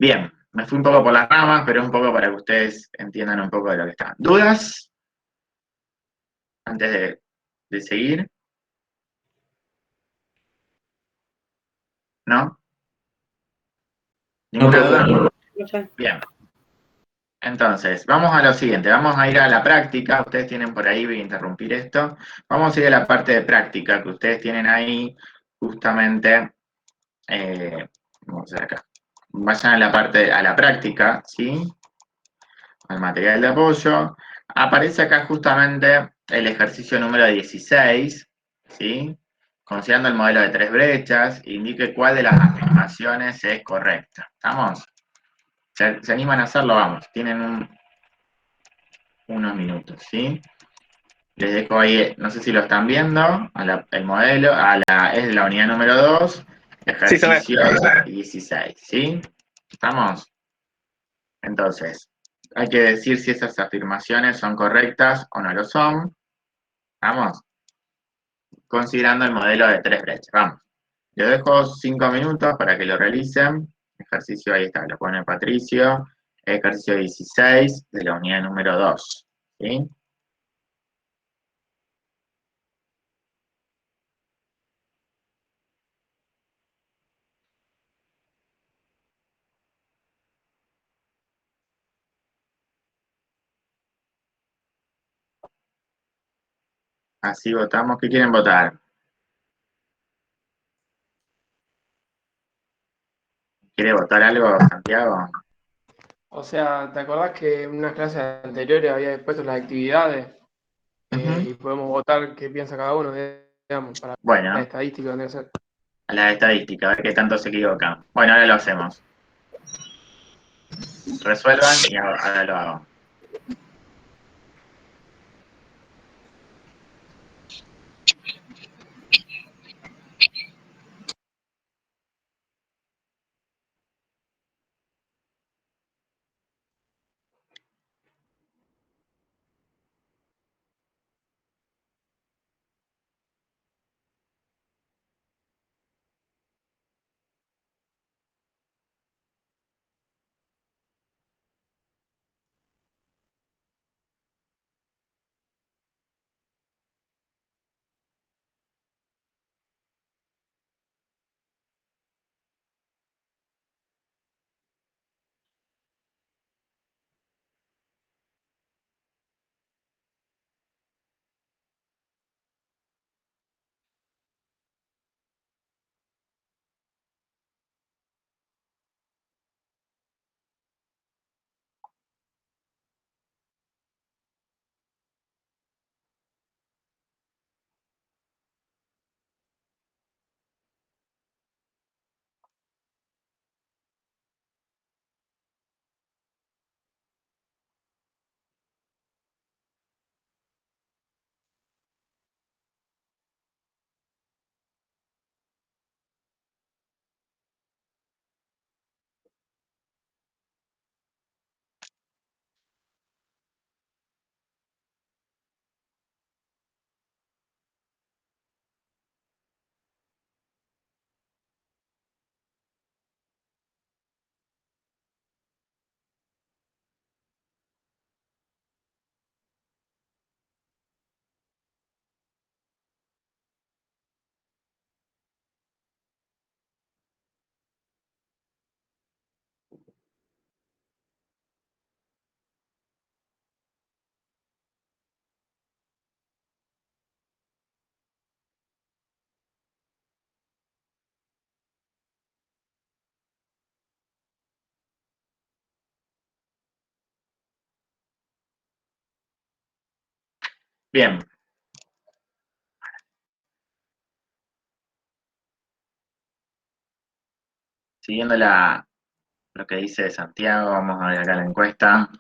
Bien, me fui un poco por las ramas, pero un poco para que ustedes entiendan un poco de lo que está. ¿Dudas? Antes de seguir, ¿no? No, ¿Ninguna profe. duda? Profe. Bien. Entonces, vamos a lo siguiente, vamos a ir a la práctica, ustedes tienen por ahí, voy a interrumpir esto, vamos a ir a la parte de práctica que ustedes tienen ahí, justamente, vamos a ver acá, vayan a la parte, a la práctica, ¿sí? Al material de apoyo, aparece acá justamente el ejercicio número 16, ¿sí? Considerando el modelo de tres brechas, indique cuál de las afirmaciones es correcta, ¿estamos? ¿Se animan a hacerlo? Vamos, tienen unos minutos, ¿sí? Les dejo ahí, no sé si lo están viendo, el modelo, es la unidad número 2, Sí, se ve. ejercicio 16, ¿sí? ¿Estamos? Entonces, hay que decir si esas afirmaciones son correctas o no lo son. ¿Vamos? Considerando el modelo de tres brechas. Vamos. Les dejo 5 minutos para que lo realicen. Ejercicio, ahí está, lo pone Patricio. Ejercicio 16 de la unidad número 2, ¿sí? Así votamos. ¿Qué quieren votar? ¿Quiere votar algo, Santiago? O sea, ¿te acordás que en unas clases anteriores había puesto las actividades Ujú. y podemos votar qué piensa cada uno, digamos, para la Bueno, estadística debe ser? a la estadística, a ver qué tanto se equivocan. Bueno, ahora lo hacemos. Resuelvan y ahora lo hago. Bien. Siguiendo lo que dice Santiago, vamos a ver acá la encuesta.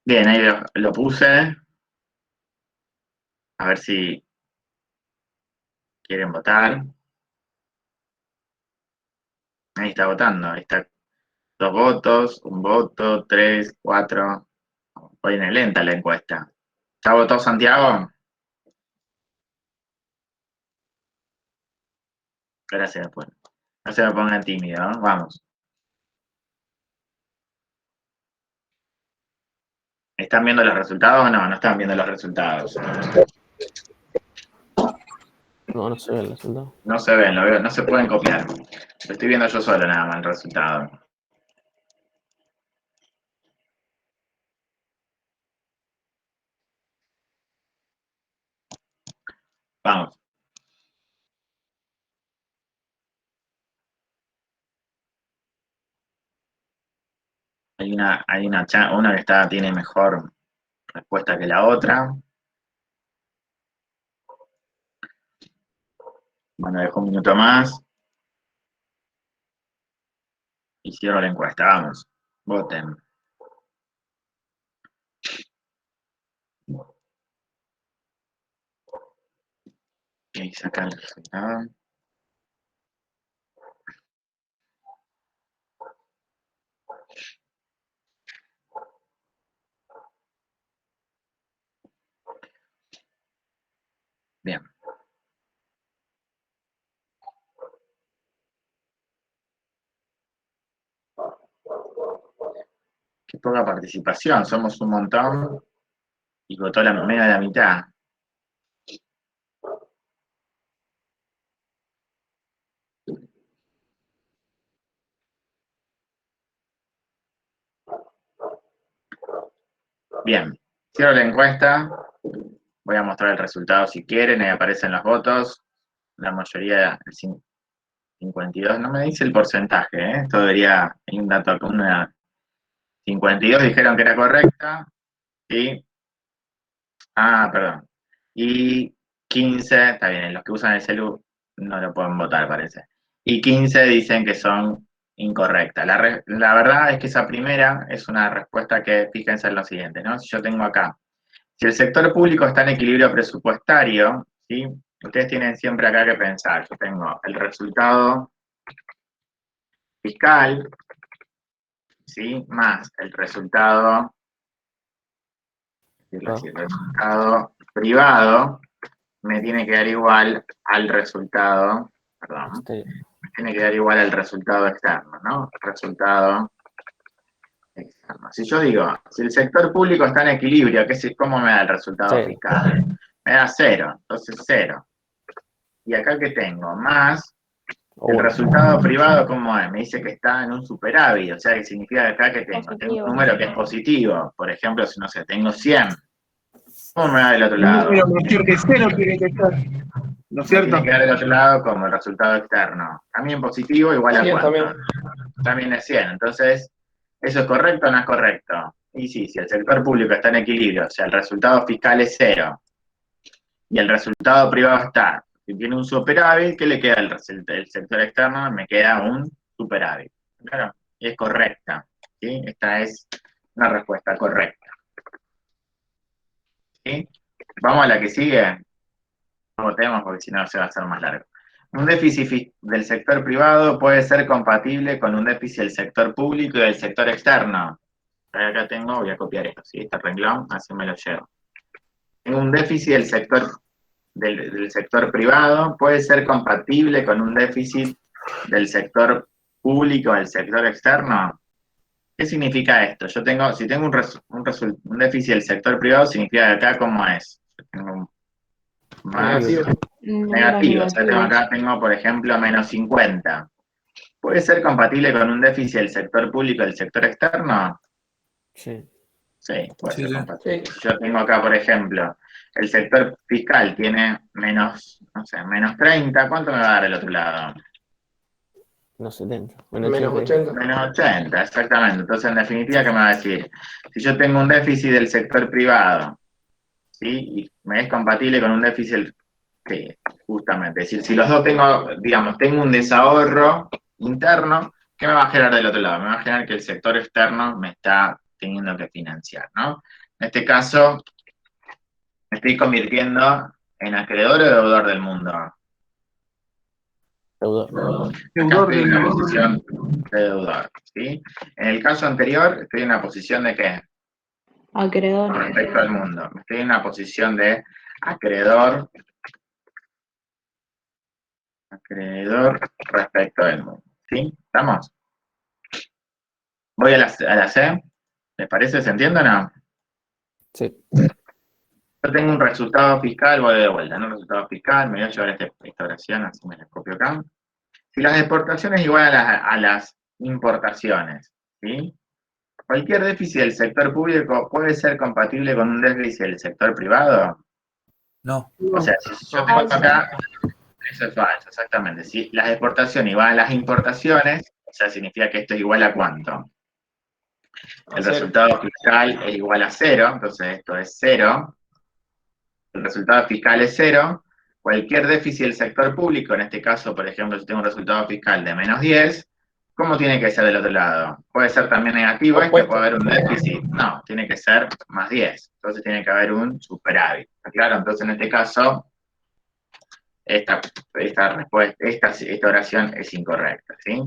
Bien, ahí lo puse. A ver si quieren votar. Ahí está votando. Ahí está 2 votos, 1 voto, 3, 4. Viene lenta la encuesta. ¿Ya votó Santiago? Gracias, pues. No se me pongan tímido, ¿no? Vamos. ¿Están viendo los resultados o no? No están viendo los resultados. No, no se ve el resultado. No se ven, lo veo, no se pueden copiar. Lo estoy viendo yo solo nada más el resultado. Vamos. Hay una que tiene mejor respuesta que la otra. Bueno, dejo un minuto más. Y cierro la encuesta, vamos. Voten. Y sacar el resultado. Bien. Qué poca participación, somos un montón y votó menos de la mitad. Bien, cierro la encuesta. Voy a mostrar el resultado si quieren, ahí aparecen los votos. La mayoría, el 52, no me dice el porcentaje, ¿eh? Esto debería, hay un dato, 52 dijeron que era correcta, y, perdón, y 15, está bien, los que usan el celu no lo pueden votar, parece, y 15 dicen que son incorrectas. La verdad es que esa primera es una respuesta que, fíjense en lo siguiente, ¿no? Si yo tengo acá, si el sector público está en equilibrio presupuestario, ¿sí? Ustedes tienen siempre acá que pensar, yo tengo el resultado fiscal, ¿sí? Más el resultado, el resultado privado me tiene que dar igual al resultado, perdón, me tiene que dar igual al resultado externo, ¿no? Resultado externo. Si yo digo, si el sector público está en equilibrio, ¿cómo me da el resultado fiscal? Me da 0, entonces 0. Y acá que tengo, más el resultado privado, ¿cómo es? Me dice que está en un superávit, o sea, que significa acá que tengo un número que es positivo. Por ejemplo, si no sé, tengo 100. ¿Cómo me da del otro lado? Un número mayor que 0 tiene que estar, ¿no es cierto? Tiene que dar del otro lado como el resultado externo. También positivo igual a 100 cuánto. También es 100. Entonces, ¿eso es correcto o no es correcto? Y sí, si el sector público está en equilibrio, o sea, el resultado fiscal es 0, y el resultado privado está, si tiene un superávit, ¿qué le queda al sector externo? Me queda un superávit. Claro, y es correcta. ¿Sí? Esta es una respuesta correcta. ¿Sí? Vamos a la que sigue. No votemos porque si no se va a hacer más largo. Un déficit del sector privado puede ser compatible con un déficit del sector público y del sector externo. Acá tengo, voy a copiar esto, ¿sí? Este renglón, así me lo llevo. Tengo un déficit del sector privado, puede ser compatible con un déficit del sector público o del sector externo. ¿Qué significa esto? Yo tengo, si tengo un déficit del sector privado, significa que acá ¿cómo es? Yo tengo un negativo. O sea, acá tengo, por ejemplo, menos 50. ¿Puede ser compatible con un déficit del sector público y del sector externo? Sí. Sí, puede ser compatible. Yo tengo acá, por ejemplo, el sector fiscal tiene menos, no sé, menos 30. ¿Cuánto me va a dar el otro lado? Menos 70. Menos 80. Menos 80, exactamente. Entonces, en definitiva, ¿qué me va a decir? Si yo tengo un déficit del sector privado, ¿sí? Y me es compatible con un déficit, sí, justamente. Es decir, si los dos tengo, digamos, tengo un desahorro interno, ¿qué me va a generar del otro lado? Me va a generar que el sector externo me está teniendo que financiar, ¿no? En este caso, me estoy convirtiendo en acreedor o deudor del mundo. Deudor. Acá Deudor estoy en del una mundo. posición de deudor, ¿sí? En el caso anterior, estoy en una posición de ¿qué? Acreedor. Con respecto al mundo. Estoy en una posición de acreedor respecto al mundo, ¿sí? ¿Estamos? Voy a la C. ¿Les parece? ¿Se entiende o no? Sí. Yo tengo un resultado fiscal, voy de vuelta, ¿no? Un resultado fiscal, me voy a llevar esta oración, así me la copio acá. Si las exportaciones igual a las importaciones, ¿sí? ¿Cualquier déficit del sector público puede ser compatible con un déficit del sector privado? No. O sea, si yo No, tengo falso. acá, eso es falso, exactamente. Si las exportaciones igual a las importaciones, o sea, significa que esto es igual a ¿cuánto? A El cero. resultado fiscal es igual a 0, entonces esto es 0. El resultado fiscal es 0. Cualquier déficit del sector público, en este caso, por ejemplo, si tengo un resultado fiscal de menos 10, ¿cómo tiene que ser del otro lado? ¿Puede ser también negativo este? Opuesto. ¿Puede haber un déficit? No, tiene que ser más 10. Entonces tiene que haber un superávit. Claro, entonces en este caso, esta oración es incorrecta, ¿sí?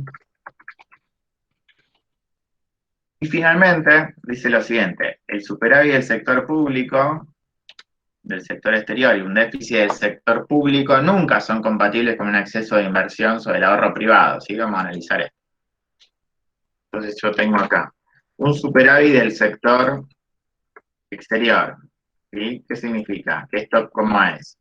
Y finalmente, dice lo siguiente, el superávit del sector público, del sector exterior y un déficit del sector público nunca son compatibles con un exceso de inversión sobre el ahorro privado, ¿sí? Vamos a analizar esto. Entonces yo tengo acá un superávit del sector exterior, ¿sí? ¿Qué significa? ¿Que esto cómo es?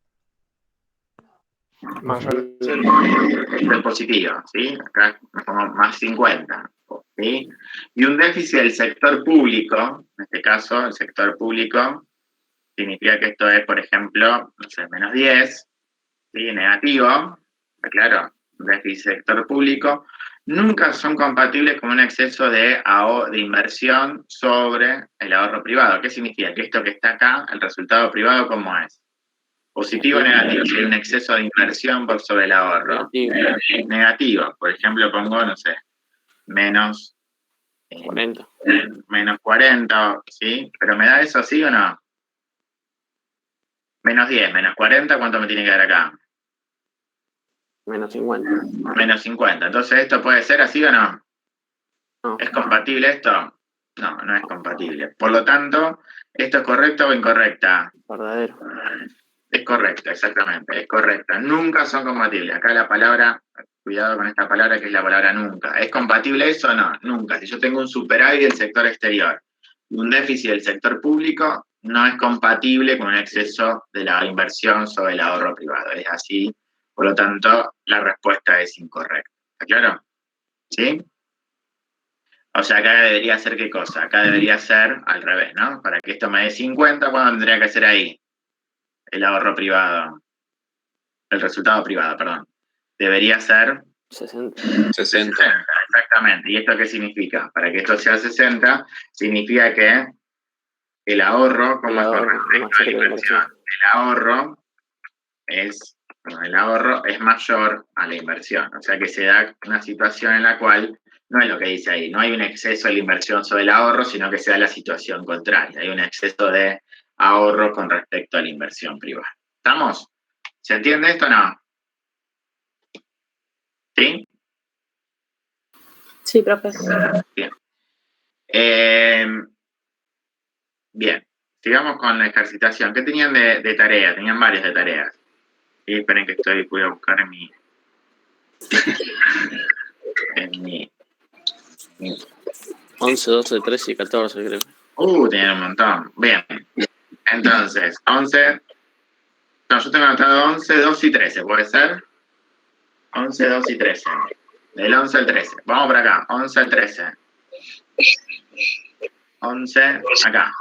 Mayor. Esto es positivo, ¿sí? Acá me pongo más 50, ¿sí? Y un déficit del sector público, en este caso, el sector público, significa que esto es, por ejemplo, no sé, menos 10, ¿sí? Negativo, claro, déficit del sector público, nunca son compatibles con un exceso de inversión sobre el ahorro privado. ¿Qué significa? Que esto que está acá, el resultado privado, ¿cómo es? ¿Positivo o negativo? Si hay un exceso de inversión por sobre el ahorro. Negativo. Por ejemplo, pongo, no sé, menos 40. Menos 40, ¿sí? ¿Pero me da eso sí o no? Menos 10, menos 40, ¿cuánto me tiene que dar acá? Menos 50. Menos 50. Entonces, ¿esto puede ser así o no? No. ¿Es compatible esto? No, no es compatible. Por lo tanto, ¿esto es correcto o incorrecta? Verdadero. Es correcta, exactamente, es correcta. Nunca son compatibles. Acá la palabra, cuidado con esta palabra que es la palabra nunca. ¿Es compatible eso o no? Nunca. Si yo tengo un superávit del sector exterior y un déficit del sector público, no es compatible con un exceso de la inversión sobre el ahorro privado. Es así, por lo tanto, la respuesta es incorrecta. ¿Está claro? ¿Sí? O sea, acá debería ser ¿qué cosa? Acá debería ser al revés, ¿no? Para que esto me dé 50, ¿cuándo tendría que ser ahí? El ahorro privado. El resultado privado, perdón. Debería ser 60. 60, exactamente. ¿Y esto qué significa? Para que esto sea 60, significa que el ahorro, ¿cómo es con respecto a la inversión? El ahorro es mayor a la inversión. O sea que se da una situación en la cual no es lo que dice ahí, no hay un exceso de la inversión sobre el ahorro, sino que se da la situación contraria. Hay un exceso de ahorro con respecto a la inversión privada. ¿Estamos? ¿Se entiende esto o no? ¿Sí? Sí, profe. Bien. Bien. Sigamos con la ejercitación. ¿Qué tenían de tarea? Tenían varias de tareas. Sí, esperen que voy a buscar en mi 11, 12, 13 y 14, creo. Tenían un montón. Bien. Entonces, 11. No, yo tengo anotado 11, 12 y 13, ¿puede ser? 11, 12 y 13. Del 11 al 13. Vamos por acá. 11 al 13. 11 acá.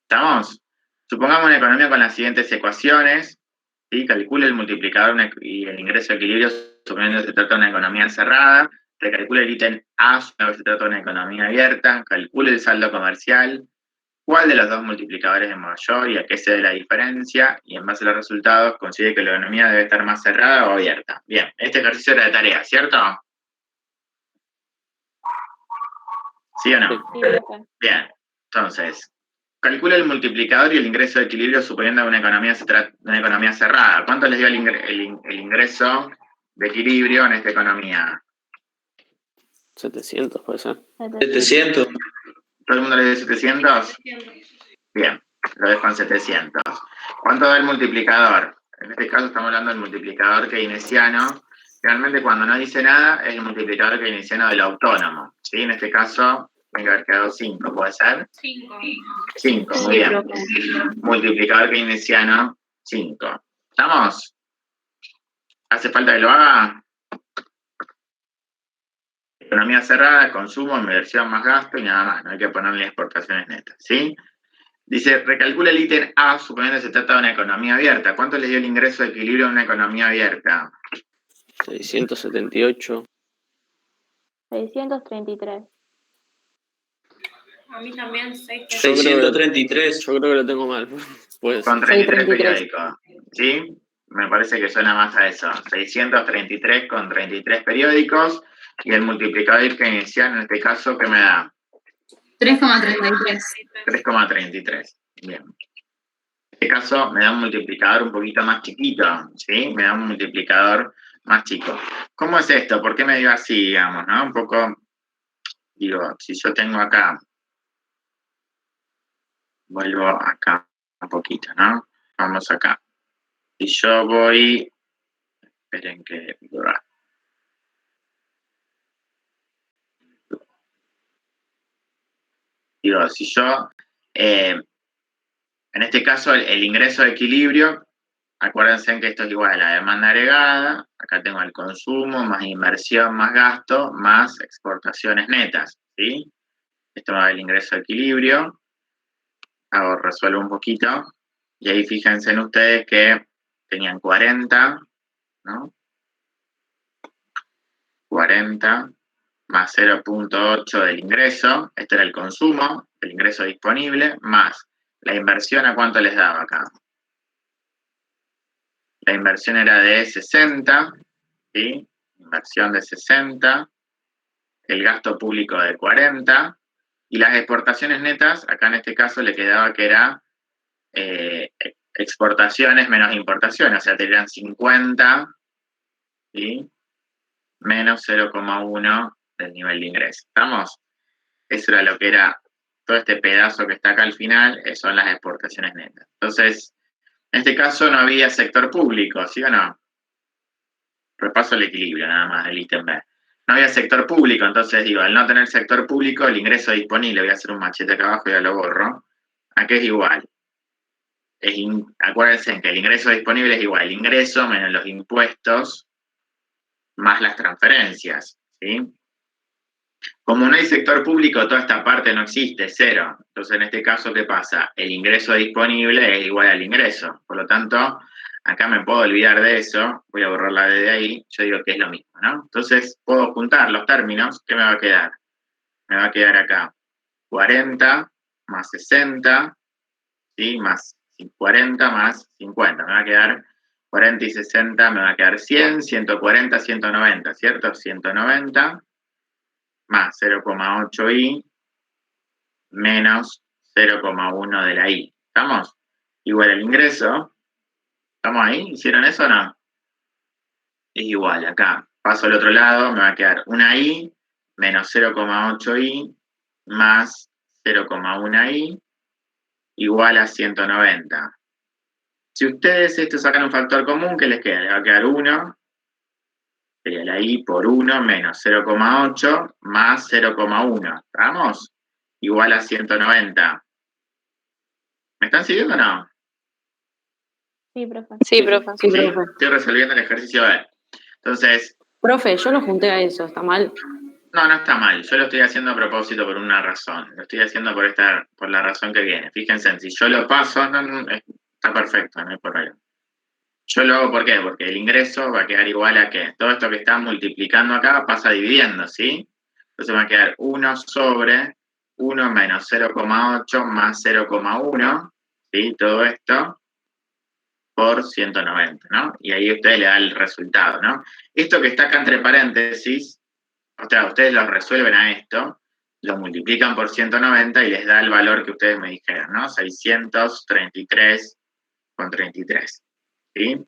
¿Estamos? Supongamos una economía con las siguientes ecuaciones. ¿Sí? Calcule el multiplicador y el ingreso de equilibrio, suponiendo que se trata de una economía cerrada. Recalcule el ítem A, suponiendo que se trata de una economía abierta. Calcule el saldo comercial. ¿Cuál de los dos multiplicadores es mayor y a qué se debe la diferencia? Y en base a los resultados, considere que la economía debe estar más cerrada o abierta. Bien, este ejercicio era de tarea, ¿cierto? ¿Sí o no? Sí. Sí, profe. Bien, entonces, calculo el multiplicador y el ingreso de equilibrio suponiendo que una economía se trata de una economía cerrada. ¿Cuánto les dio el ingreso de equilibrio en esta economía? 700 puede ser. 700. ¿Todo el mundo le dio 700? Bien, lo dejo en 700. ¿Cuánto da el multiplicador? En este caso estamos hablando del multiplicador keynesiano. Realmente cuando no dice nada es el multiplicador keynesiano del autónomo. ¿Sí? En este caso tiene que haber quedado 5, ¿puede ser? 5, muy Sí, bien. profe. Multiplicador keynesiano 5. ¿Estamos? ¿Hace falta que lo haga? Economía cerrada, consumo, inversión más gasto y nada más. No hay que ponerle exportaciones netas. ¿Sí? Dice, recalcula el ítem A, suponiendo que se trata de una economía abierta. ¿Cuánto les dio el ingreso de equilibrio en una economía abierta? 678. 633. A mí también, 633. Yo creo que lo tengo mal. Pues Con 33 633. periódicos. ¿Sí? Me parece que suena más a eso. 633 con 33 periódicos. Y el multiplicador keynesiano, en este caso, ¿qué me da? 3,33. 3,33. Bien. En este caso, me da un multiplicador un poquito más chiquito. ¿Sí? Me da un multiplicador más chico. ¿Cómo es esto? ¿Por qué me dio así, digamos, no? Un poco, digo, si yo tengo acá, vuelvo acá un poquito, ¿no? Vamos acá. Si yo voy, esperen que... Digo, si yo, en este caso, el ingreso de equilibrio, acuérdense que esto es igual a la demanda agregada, acá tengo el consumo, más inversión, más gasto, más exportaciones netas, ¿sí? Esto me da el ingreso de equilibrio, resuelvo un poquito, y ahí fíjense en ustedes que tenían 40, ¿no? 40 más 0,8 del ingreso, este era el consumo, el ingreso disponible, más la inversión, ¿a cuánto les daba acá? La inversión era de 60, ¿sí? Inversión de 60, el gasto público de 40, y las exportaciones netas, acá en este caso le quedaba que era exportaciones menos importaciones, o sea, tenían 50, ¿sí? Menos 0,1 del nivel de ingreso. ¿Estamos? Eso era lo que era todo este pedazo que está acá al final, son las exportaciones netas. Entonces, en este caso no había sector público, ¿sí o no? Repaso el equilibrio nada más del ítem B. No había sector público, entonces digo, al no tener sector público, el ingreso disponible, voy a hacer un machete acá abajo y ya lo borro, aquí es igual. Acuérdense que el ingreso disponible es igual, el ingreso menos los impuestos más las transferencias, ¿sí? Como no hay sector público, toda esta parte no existe, cero. Entonces, en este caso, ¿qué pasa? El ingreso disponible es igual al ingreso. Por lo tanto, acá me puedo olvidar de eso. Voy a borrar la D de ahí. Yo digo que es lo mismo, ¿no? Entonces, puedo juntar los términos. ¿Qué me va a quedar? Me va a quedar acá 40 más 60, ¿sí? Más 40 más 50. Me va a quedar 40 y 60, me va a quedar 100, 140, 190, ¿cierto? 190 más 0,8i menos 0,1 de la i. ¿Estamos? Igual el ingreso. ¿Estamos ahí? ¿Hicieron eso o no? Es igual, acá. Paso al otro lado, me va a quedar una i menos 0,8i más 0,1i igual a 190. Si ustedes esto sacan un factor común, ¿qué les queda? Les va a quedar 1, sería la i por 1 menos 0,8 más 0,1. ¿Estamos? Igual a 190. ¿Me están siguiendo o no? Sí, profe. Sí, profe. Sí, estoy resolviendo el ejercicio B. Entonces, Profe, yo lo junté a eso, ¿está mal? no está mal. Yo lo estoy haciendo a propósito por una razón. Lo estoy haciendo por la razón que viene. Fíjense, si yo lo paso, está perfecto, no hay problema. Yo lo hago, ¿por qué? Porque el ingreso va a quedar igual a ¿qué? Todo esto que está multiplicando acá pasa dividiendo, ¿sí? Entonces va a quedar 1 sobre 1 menos 0,8 más 0,1, ¿sí? Todo esto por 190, ¿no? Y ahí usted le da el resultado, ¿no? Esto que está acá entre paréntesis, o sea, ustedes lo resuelven a esto, lo multiplican por 190 y les da el valor que ustedes me dijeron, ¿no? 633,33, ¿sí?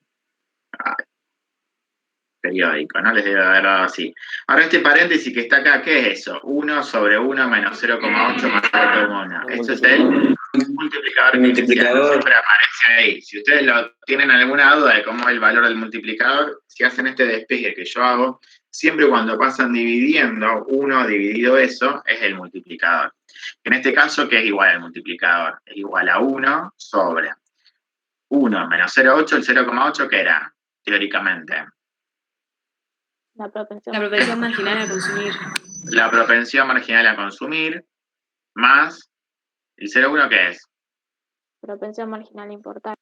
Periódico, ¿no? Les debe haber dado así. Ahora este paréntesis que está acá, ¿qué es eso? 1 sobre 1 menos 0,8 más 0,1. Esto es el multiplicador. Siempre aparece ahí. Si ustedes tienen alguna duda de cómo es el valor del multiplicador, si hacen este despeje que yo hago, siempre cuando pasan dividiendo 1 dividido eso, es el multiplicador. En este caso, ¿qué es igual al multiplicador? Es igual a 1 sobre 1 menos 0,8, el 0,8 ¿qué era? Teóricamente. La propensión. La propensión marginal a consumir. La propensión marginal a consumir más el 0,1 ¿qué es? Propensión marginal a importar.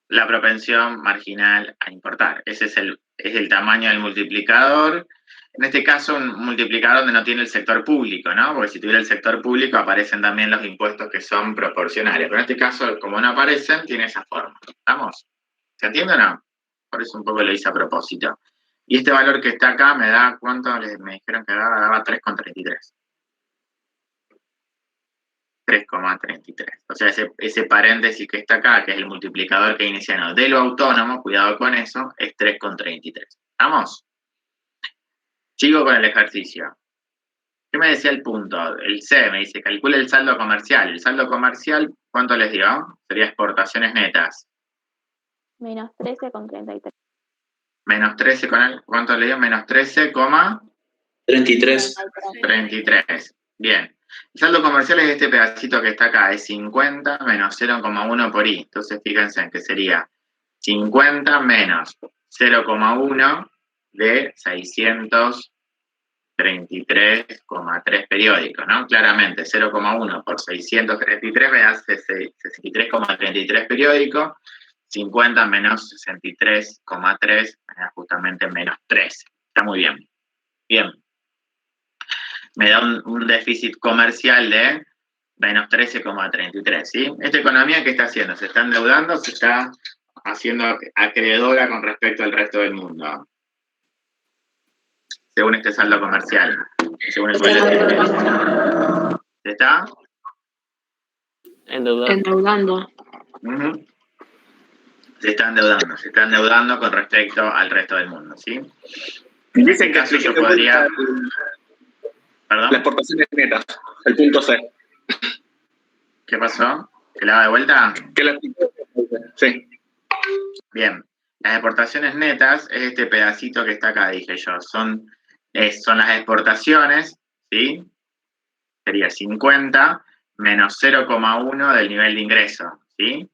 La propensión marginal a importar. Ese es el tamaño del multiplicador. En este caso, un multiplicador donde no tiene el sector público, ¿no? Porque si tuviera el sector público, aparecen también los impuestos que son proporcionales. Pero en este caso, como no aparecen, tiene esa forma. ¿Estamos? ¿Se entiende o no? Por eso un poco lo hice a propósito. Y este valor que está acá me da, ¿cuánto me dijeron que daba? 3,33. 3,33. O sea, ese paréntesis que está acá, que es el multiplicador keynesiano de lo autónomo, cuidado con eso, es 3,33. ¿Estamos? Sigo con el ejercicio. ¿Qué me decía el punto? El C me dice, calcula el saldo comercial. El saldo comercial, ¿cuánto les dio? Sería exportaciones netas. Menos 13,33. Menos 13 con el, ¿cuánto le dio? Menos 33. 13,33. Bien. El saldo comercial es este pedacito que está acá, es 50 menos 0,1 por I. Entonces fíjense en que sería 50 menos 0,1 de 633,3 periódicos, ¿no? Claramente 0,1 por 633 me da 63,33 periódicos. 50 menos 63,3 me da justamente menos 13. Está muy bien. Bien. Me da un déficit comercial de menos 13,33, ¿sí? Esta economía, ¿qué está haciendo? ¿Se está endeudando o se está haciendo acreedora con respecto al resto del mundo? Según este saldo comercial. Según el cual ¿se está? Endeudando. Uh-huh. Se está endeudando con respecto al resto del mundo, ¿sí? En ese caso yo podría... ¿Perdón? Las exportaciones netas, el punto C. ¿Qué pasó? ¿Que la haga de vuelta? Sí. Bien. Las exportaciones netas es este pedacito que está acá, dije yo. Son las exportaciones, ¿sí? Sería 50 menos 0,1 del nivel de ingreso, ¿sí?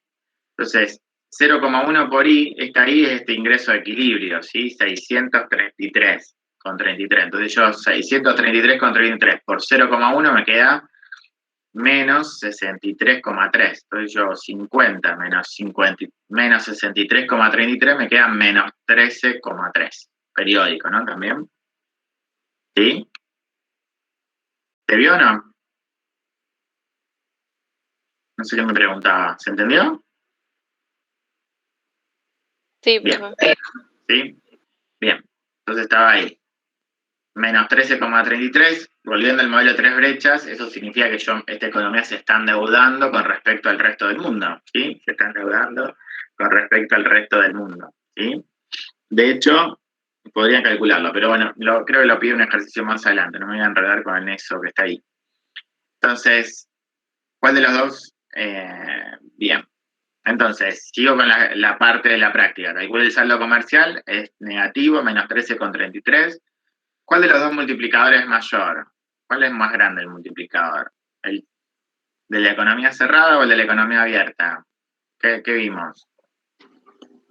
Entonces, 0,1 por I, esta I es este ingreso de equilibrio, ¿sí? 633,33. Entonces yo 633,33 por 0,1 me queda menos 63,3. Entonces yo 50 menos 63,33 me queda menos 13,3. Periódico, ¿no? También. ¿Sí? ¿Se vio o no? No sé qué me preguntaba. ¿Se entendió? Sí, bien. ¿Sí? Bien. Entonces estaba ahí. Menos 13,33. Volviendo al modelo de 3 brechas, eso significa que esta economía se está endeudando con respecto al resto del mundo. ¿Sí? Se está endeudando con respecto al resto del mundo. ¿Sí? De hecho, podrían calcularlo, pero bueno, creo que lo pide un ejercicio más adelante. No me voy a enredar con el nexo que está ahí. Entonces, ¿cuál de los dos? Bien. Entonces, sigo con la parte de la práctica. Calculo el saldo comercial, es negativo, menos 13,33. ¿Cuál de los dos multiplicadores es mayor? ¿Cuál es más grande el multiplicador? ¿El de la economía cerrada o el de la economía abierta? ¿Qué vimos?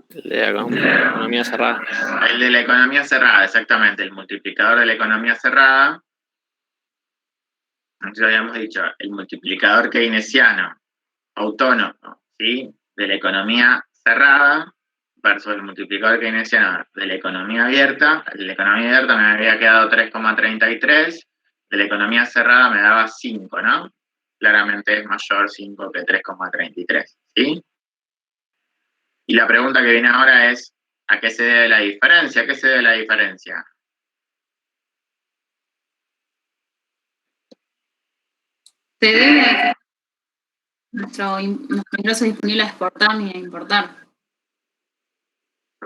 El de la economía cerrada. El de la economía cerrada, exactamente. El multiplicador de la economía cerrada. Nosotros habíamos dicho, el multiplicador keynesiano autónomo, ¿sí? De la economía cerrada versus el multiplicador keynesiano de la economía abierta. El de la economía abierta me había quedado 3,33, de la economía cerrada me daba 5, ¿no? Claramente es mayor 5 que 3,33, ¿sí? Y la pregunta que viene ahora es, ¿a qué se debe la diferencia? ¿A qué se debe la diferencia? Se debe a que nuestros ingresos disponibles a exportar ni a importar.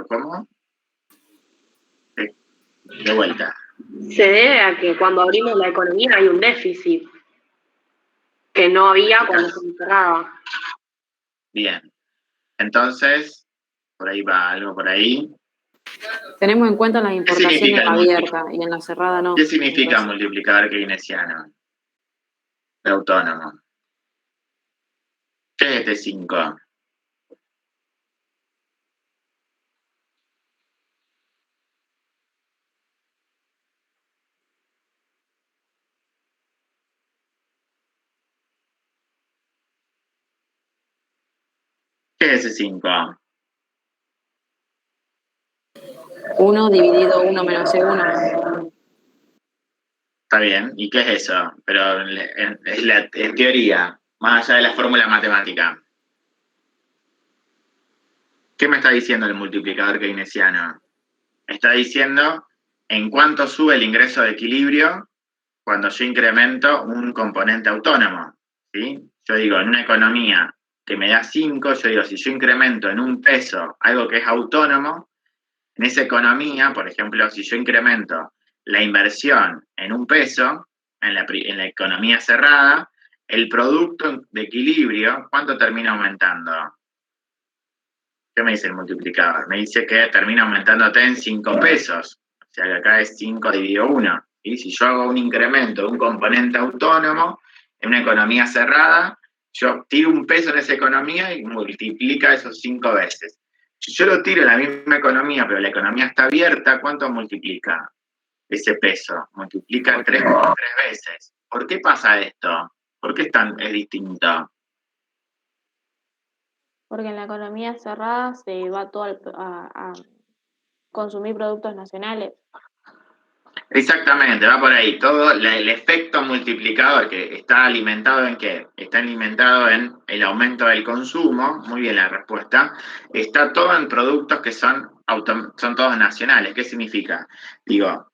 ¿Cómo? De vuelta. Se debe a que cuando abrimos la economía hay un déficit que no había cuando se encerraba. Bien. Entonces, por ahí va algo por ahí. Tenemos en cuenta las importaciones significa el abiertas y en la cerrada no. ¿Qué significa Entonces, multiplicador keynesiano? De autónomo. ¿Qué es este 5? ¿Qué es ese 5? 1 dividido 1 menos E1. Está bien. ¿Y qué es eso? Pero en teoría, más allá de la fórmula matemática. ¿Qué me está diciendo el multiplicador keynesiano? Está diciendo en cuánto sube el ingreso de equilibrio cuando yo incremento un componente autónomo, ¿sí? Yo digo, en una economía que me da 5, yo digo, si yo incremento en 1 peso algo que es autónomo, en esa economía, por ejemplo, si yo incremento la inversión en 1 peso, en la economía cerrada, el producto de equilibrio, ¿cuánto termina aumentando? ¿Qué me dice el multiplicador? Me dice que termina aumentándote en 5 pesos. O sea que acá es 5 dividido 1. ¿Sí? Si yo hago un incremento de un componente autónomo en una economía cerrada, yo tiro 1 peso en esa economía y multiplica esos 5 veces. Si yo lo tiro en la misma economía, pero la economía está abierta, ¿cuánto multiplica ese peso? Multiplica 3,3 veces. ¿Por qué pasa esto? ¿Por qué es distinto? Porque en la economía cerrada se va todo a consumir productos nacionales. Exactamente, va por ahí. Todo el efecto multiplicador que está alimentado ¿en qué? Está alimentado en el aumento del consumo, muy bien la respuesta. Está todo en productos que son todos nacionales. ¿Qué significa? Digo,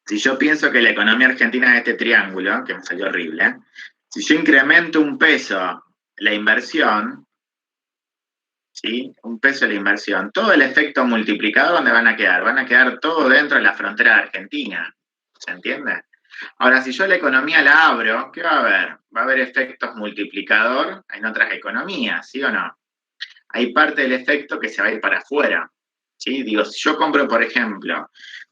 si yo pienso que la economía argentina es este triángulo, que me salió horrible, si yo incremento 1 peso la inversión, ¿sí? 1 peso la inversión. Todo el efecto multiplicador, ¿dónde van a quedar? Van a quedar todo dentro de la frontera de Argentina. ¿Se entiende? Ahora, si yo la economía la abro, ¿qué va a haber? Va a haber efectos multiplicador en otras economías, ¿sí o no? Hay parte del efecto que se va a ir para afuera, ¿sí? Digo, si yo compro, por ejemplo,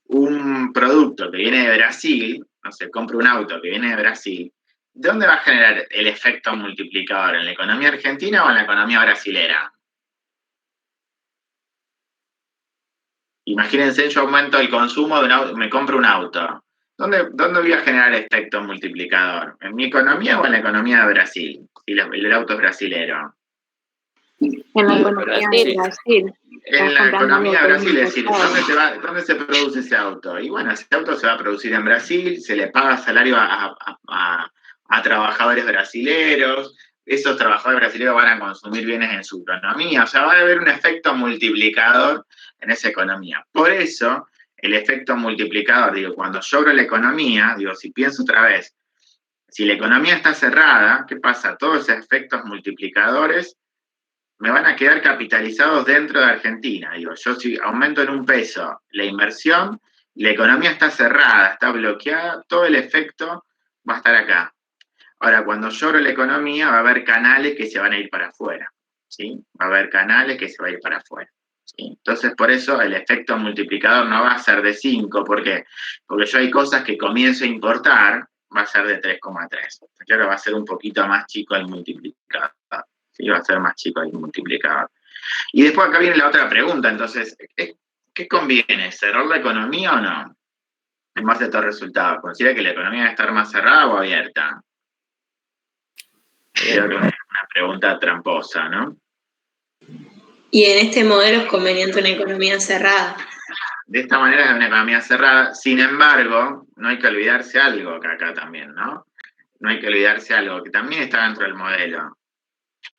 un producto que viene de Brasil, no sé, compro un auto que viene de Brasil, ¿de dónde va a generar el efecto multiplicador? ¿En la economía argentina o en la economía brasilera? Imagínense, yo aumento el consumo de un auto, me compro un auto. ¿Dónde voy a generar efecto multiplicador? ¿En mi economía o en la economía de Brasil? Si el auto es brasilero. En la economía de Brasil. En la economía de Brasil, es decir, ¿dónde se produce ese auto? Y bueno, ese auto se va a producir en Brasil, se le paga salario a trabajadores brasileros, esos trabajadores brasileños van a consumir bienes en su economía, o sea, va a haber un efecto multiplicador en esa economía. Por eso, el efecto multiplicador, digo, cuando yo abro la economía, digo, si pienso otra vez, si la economía está cerrada, ¿qué pasa? Todos esos efectos multiplicadores me van a quedar capitalizados dentro de Argentina. Digo, yo si aumento en 1 peso la inversión, la economía está cerrada, está bloqueada, todo el efecto va a estar acá. Ahora, cuando yo abro la economía, va a haber canales que se van a ir para afuera, ¿sí? Va a haber canales que se van a ir para afuera, ¿sí? Entonces, por eso el efecto multiplicador no va a ser de 5, ¿por qué? Porque yo hay cosas que comienzo a importar, va a ser de 3,3. Claro, va a ser un poquito más chico el multiplicador, ¿sí? Va a ser más chico el multiplicador. Y después acá viene la otra pregunta, entonces, ¿qué conviene? ¿Cerrar la economía o no? En base a estos resultados, ¿considera que la economía debe estar más cerrada o abierta? Creo que es una pregunta tramposa, ¿no? Y en este modelo es conveniente una economía cerrada. De esta manera es una economía cerrada. Sin embargo, no hay que olvidarse algo acá también, ¿no? No hay que olvidarse algo que también está dentro del modelo.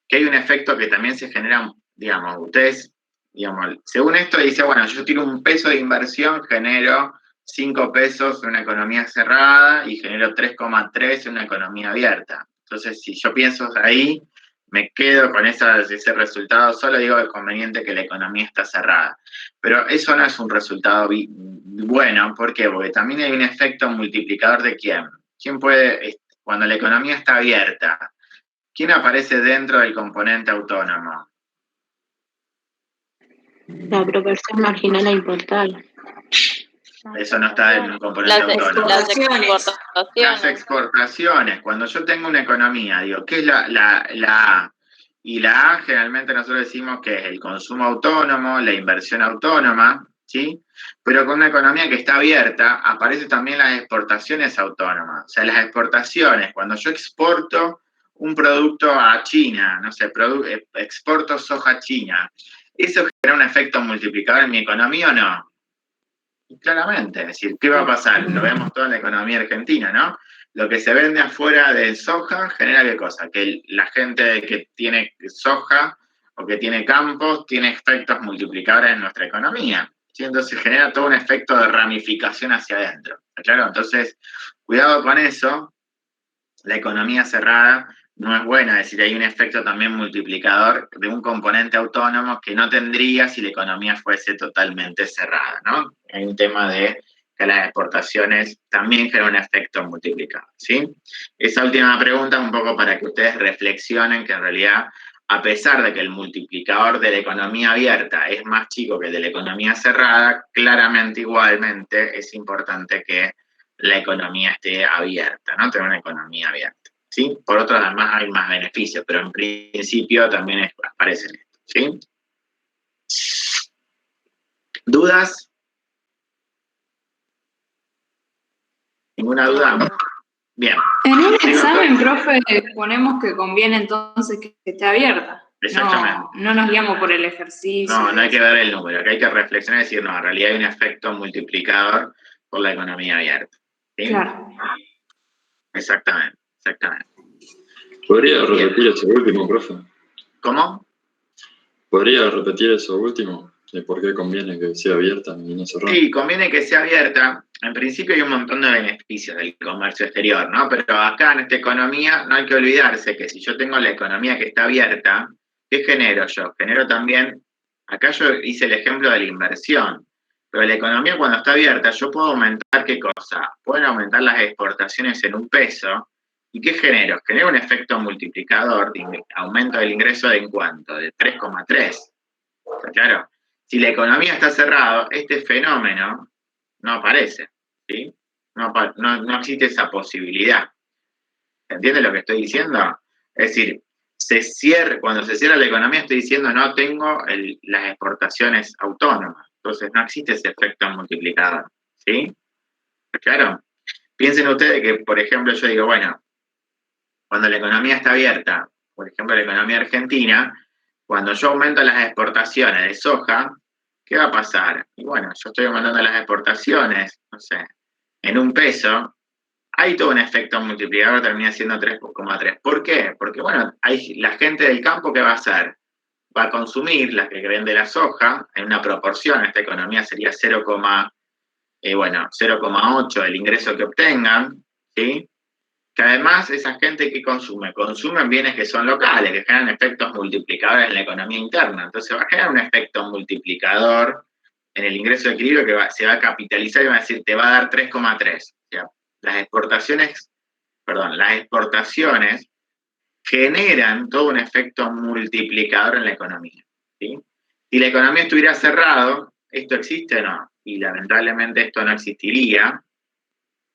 Que hay un efecto que también se genera, digamos, ustedes, digamos, según esto dice, bueno, yo tiro 1 peso de inversión, genero 5 pesos en una economía cerrada y genero 3,3 en una economía abierta. Entonces, si yo pienso ahí, me quedo con ese resultado, solo digo es conveniente que la economía está cerrada. Pero eso no es un resultado bueno, ¿por qué? Porque también hay un efecto multiplicador de quién. ¿Quién puede, cuando la economía está abierta, quién aparece dentro del componente autónomo? La proporción marginal a importar. Eso no está en un componente autónomo. Las Las exportaciones. exportaciones. Cuando yo tengo una economía, digo, ¿qué es la A? Y la A generalmente nosotros decimos que es el consumo autónomo, la inversión autónoma, ¿sí? Pero con una economía que está abierta, aparecen también las exportaciones autónomas. O sea, las exportaciones, cuando yo exporto un producto a China, no sé, exporto soja a China, ¿eso genera un efecto multiplicador en mi economía o no? Claramente, es decir, ¿qué va a pasar? Lo vemos todo en la economía argentina, ¿no? Lo que se vende afuera de soja genera ¿qué cosa? Que la gente que tiene soja o que tiene campos tiene efectos multiplicadores en nuestra economía, ¿sí? Entonces genera todo un efecto de ramificación hacia adentro, ¿claro? Entonces, cuidado con eso, la economía cerrada no es buena, es decir, hay un efecto también multiplicador de un componente autónomo que no tendría si la economía fuese totalmente cerrada, ¿no? Hay un tema de que las exportaciones también generan un efecto multiplicador, ¿sí? Esa última pregunta es un poco para que ustedes reflexionen que en realidad, a pesar de que el multiplicador de la economía abierta es más chico que el de la economía cerrada, claramente igualmente es importante que la economía esté abierta, ¿no? Tener una economía abierta. ¿Sí? Por otro, además hay más beneficios, pero en principio también aparecen esto, ¿sí? ¿Dudas? ¿Ninguna duda? Bien. En un examen, profe, ponemos que conviene entonces que esté abierta. Exactamente. No nos guiamos por el ejercicio. No hay que ver el número, acá hay que reflexionar y decir, no, en realidad hay un efecto multiplicador por la economía abierta. ¿Sí? Claro. Exactamente. ¿Podría repetir eso último, profe? ¿Cómo? ¿Podría repetir eso último? ¿De por qué conviene que sea abierta y no cerrada? Sí, conviene que sea abierta. En principio hay un montón de beneficios del comercio exterior, ¿no? Pero acá en esta economía no hay que olvidarse que si yo tengo la economía que está abierta, ¿qué genero yo? Genero también, acá yo hice el ejemplo de la inversión, pero la economía cuando está abierta yo puedo aumentar ¿qué cosa? Pueden aumentar las exportaciones en 1 peso. ¿Y qué genero? Genero un efecto multiplicador de aumento del ingreso de ¿en cuánto? De 3,3. Claro. Si la economía está cerrada, este fenómeno no aparece, ¿sí? No existe esa posibilidad. ¿Entiendes lo que estoy diciendo? Es decir, cuando se cierra la economía estoy diciendo no tengo las exportaciones autónomas. Entonces no existe ese efecto multiplicador, ¿sí? Claro. Piensen ustedes que, por ejemplo, yo digo, bueno, cuando la economía está abierta, por ejemplo, la economía argentina, cuando yo aumento las exportaciones de soja, ¿qué va a pasar? Y bueno, yo estoy aumentando las exportaciones, no sé, en 1 peso, hay todo un efecto multiplicador, termina siendo 3,3. ¿Por qué? Porque, bueno, la gente del campo, ¿qué va a hacer? Va a consumir las que vende la soja en una proporción, esta economía sería 0,8 del ingreso que obtengan, ¿sí? Que además esa gente que consumen bienes que son locales, que generan efectos multiplicadores en la economía interna. Entonces va a generar un efecto multiplicador en el ingreso de equilibrio que se va a capitalizar y va a decir, te va a dar 3,3. O sea, las exportaciones generan todo un efecto multiplicador en la economía, ¿sí? Si la economía estuviera cerrada, ¿esto existe o no? Y lamentablemente esto no existiría.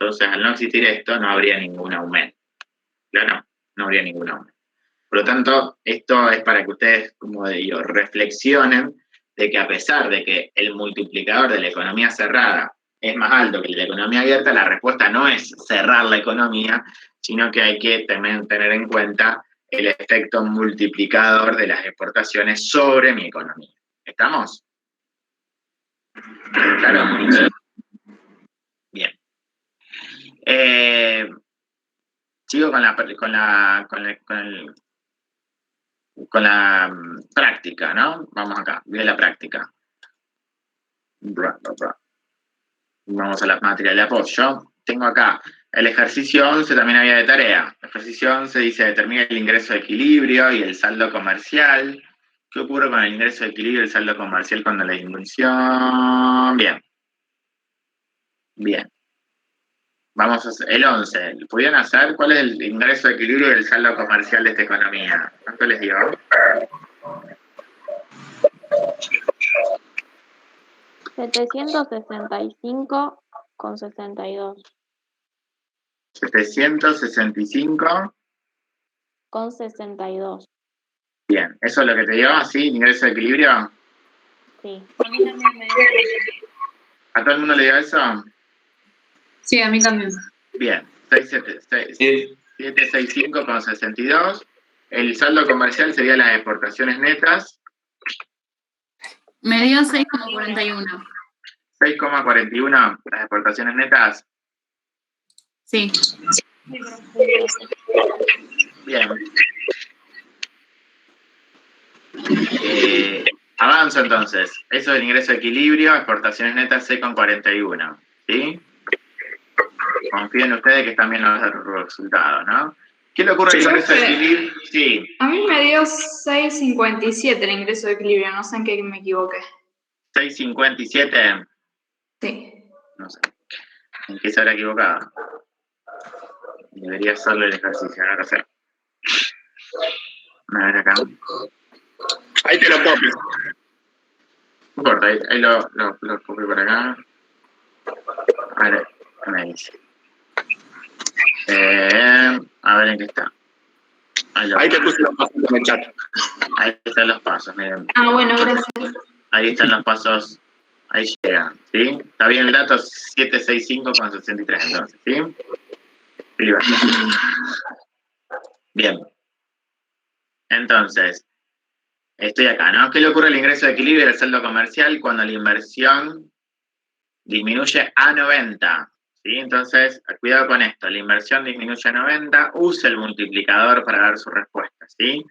Entonces, al no existir esto, no habría ningún aumento. Claro, no habría ningún aumento. Por lo tanto, esto es para que ustedes, como digo, reflexionen de que a pesar de que el multiplicador de la economía cerrada es más alto que el de la economía abierta, la respuesta no es cerrar la economía, sino que hay que también tener en cuenta el efecto multiplicador de las exportaciones sobre mi economía. ¿Estamos? Claro. Bien. Sigo con la práctica, ¿no? Vamos acá, bien la práctica. Vamos a la materia de apoyo. Tengo acá El ejercicio 11 también había de tarea. El ejercicio 11 dice, determina el ingreso de equilibrio y el saldo comercial. ¿Qué ocurre con el ingreso de equilibrio y el saldo comercial cuando la disminución? Bien. Bien. Vamos a hacer el 11. ¿Pudieron hacer cuál es el ingreso de equilibrio y el saldo comercial de esta economía? ¿Cuánto les dio? $765,62. 765,62. 62. Bien. ¿Eso es lo que te dio? ¿Sí? ¿Ingreso de equilibrio? Sí. A mí también me dio. ¿A todo el mundo le dio eso? Sí, a mí también. Bien. 765,62. El saldo comercial sería las exportaciones netas. Me dio 6,41. 6,41 las exportaciones netas. Sí. Bien. Avanzo entonces. Eso es el ingreso de equilibrio, exportaciones netas 6,41. ¿Sí? Confío en ustedes que están bien los resultados, ¿no? ¿Qué le ocurre al ingreso de equilibrio? Sí. A mí me dio 6,57 el ingreso de equilibrio, no sé en qué me equivoqué. 6,57. Sí. No sé. ¿En qué se habrá equivocado? Debería hacerle el ejercicio, ahora sé. A ver acá. Ahí te lo copio. No importa, ahí lo copio por acá. A ver, ¿qué me dice? A ver en qué está. Ahí te puse los pasos en el chat. Ahí están los pasos, miren. Ah, bueno, gracias. Ahí están los pasos. Ahí llegan, ¿sí? Está bien el dato 765,63 entonces, ¿sí? Bien. Entonces, estoy acá, ¿no? ¿Qué le ocurre al ingreso de equilibrio del saldo comercial cuando la inversión disminuye a 90? ¿Sí? Entonces, cuidado con esto. La inversión disminuye a 90, use el multiplicador para dar su respuesta, ¿sí?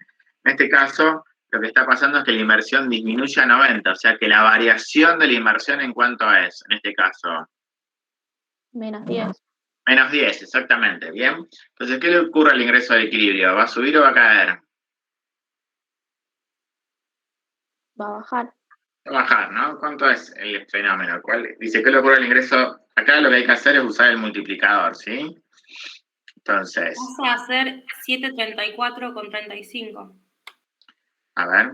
En este caso, lo que está pasando es que la inversión disminuye a 90, o sea que la variación de la inversión en cuánto es, en este caso. Menos 10. Menos 10, exactamente, ¿bien? Entonces, ¿qué le ocurre al ingreso de equilibrio? ¿Va a subir o va a caer? Va a bajar. Va a bajar, ¿no? ¿Cuánto es el fenómeno? ¿Cuál? Dice, ¿qué le ocurre al ingreso? Acá lo que hay que hacer es usar el multiplicador, ¿sí? Entonces. Vamos a hacer 734,35. A ver.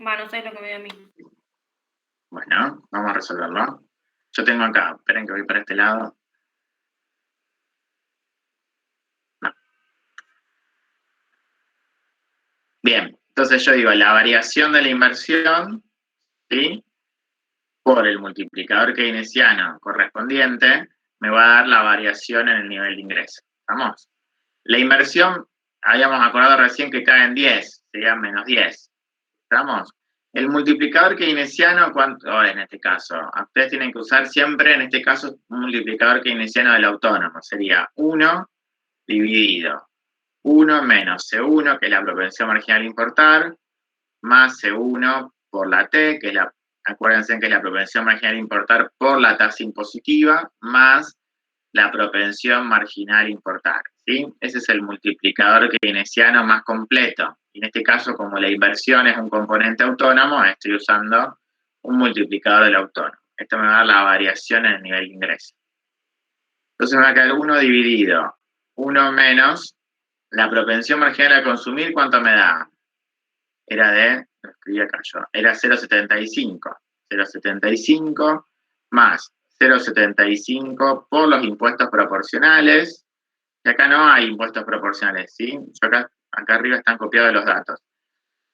Va, no sé lo que me dio a mí. Bueno, vamos a resolverlo. Yo tengo acá, esperen que voy para este lado. No. Bien, entonces yo digo, la variación de la inversión, ¿sí? Por el multiplicador keynesiano correspondiente, me va a dar la variación en el nivel de ingreso. ¿Estamos? La inversión, habíamos acordado recién que cae en 10, sería menos 10. ¿Estamos? El multiplicador keynesiano, ¿cuánto es en este caso? Ustedes tienen que usar siempre, en este caso, un multiplicador keynesiano del autónomo. Sería 1 dividido 1 menos C1, que es la propensión marginal a importar, más C1 por la T, que es la, acuérdense que es la propensión marginal a importar por la tasa impositiva, más la propensión marginal a importar, ¿sí? Ese es el multiplicador keynesiano más completo. En este caso, como la inversión es un componente autónomo, estoy usando un multiplicador del autónomo. Esto me va a dar la variación en el nivel de ingreso. Entonces me va a quedar 1 dividido 1 menos la propensión marginal a consumir, ¿cuánto me da? Era de, lo escribí acá yo, era 0,75. 0,75 más 0,75 por los impuestos proporcionales. Y acá no hay impuestos proporcionales, ¿sí? Yo acá arriba están copiados los datos.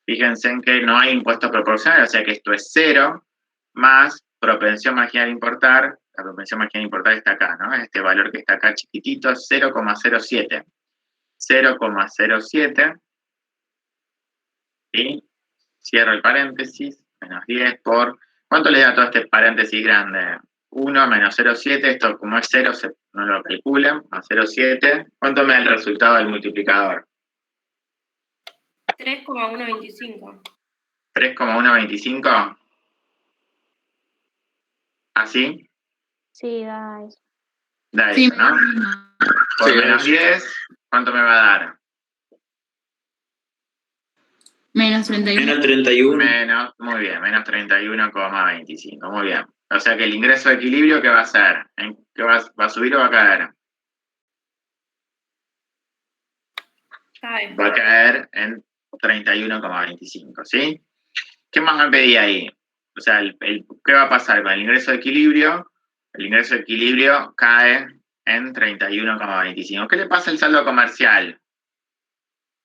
Fíjense en que no hay impuestos proporcionales, o sea que esto es 0 más propensión marginal a importar. La propensión marginal a importar está acá, ¿no? Este valor que está acá chiquitito, 0,07. 0,07. ¿Sí? Cierro el paréntesis, menos 10 por... ¿Cuánto le da todo este paréntesis grande? 1 menos 0,7, esto como es 0, no lo calculan, más 0,7. ¿Cuánto me da el resultado del multiplicador? 3,125. 3,125. ¿Así? Sí, da eso. Da Sí, eso, ¿no? Por Sí, menos 10, ¿cuánto me va a dar? menos 31. Menos 31. Menos, muy bien, menos 31,25, muy bien. O sea que el ingreso de equilibrio, ¿qué va a hacer? ¿Qué va a subir o va a caer? Cae. Va a caer en 31,25, ¿sí? ¿Qué más me pedí ahí? O sea, ¿qué va a pasar con el ingreso de equilibrio? El ingreso de equilibrio cae en 31,25. ¿Qué le pasa al saldo comercial?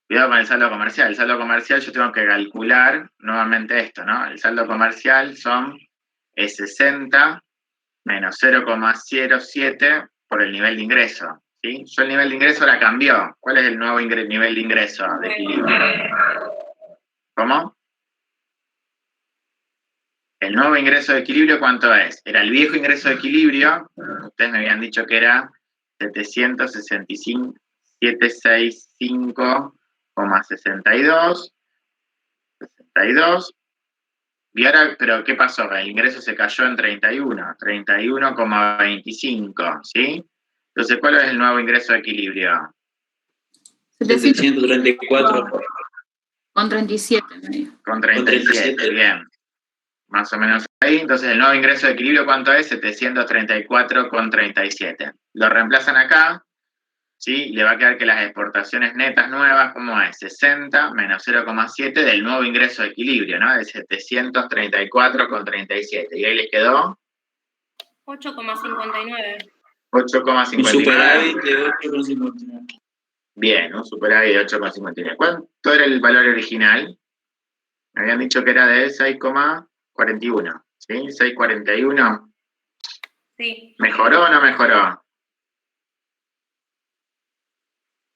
Cuidado con el saldo comercial. El saldo comercial yo tengo que calcular nuevamente esto, ¿no? El saldo comercial es 60 menos 0,07 por el nivel de ingreso, ¿sí? Yo el nivel de ingreso la cambió. ¿Cuál es el nuevo nivel de ingreso de equilibrio? ¿Cómo? El nuevo ingreso de equilibrio, ¿cuánto es? Era el viejo ingreso de equilibrio, ustedes me habían dicho que era 765,62, 62. Y ahora, ¿pero qué pasó? El ingreso se cayó en 31,25, ¿sí? Entonces, ¿cuál es el nuevo ingreso de equilibrio? 734. Con 37, me dijo. Con 37, bien. Más o menos ahí. Entonces, el nuevo ingreso de equilibrio, ¿cuánto es? 734,37. Lo reemplazan acá, ¿sí? Le va a quedar que las exportaciones netas nuevas, ¿cómo es? 60 menos 0,7 del nuevo ingreso de equilibrio, ¿no? De 734,37. Y ahí les quedó 8,59. 8,59. Un superávit de 8,59. Bien, un superávit de 8,59. ¿Cuánto era el valor original? Me habían dicho que era de 6,41. ¿Sí? 6,41. Sí. ¿Mejoró o no mejoró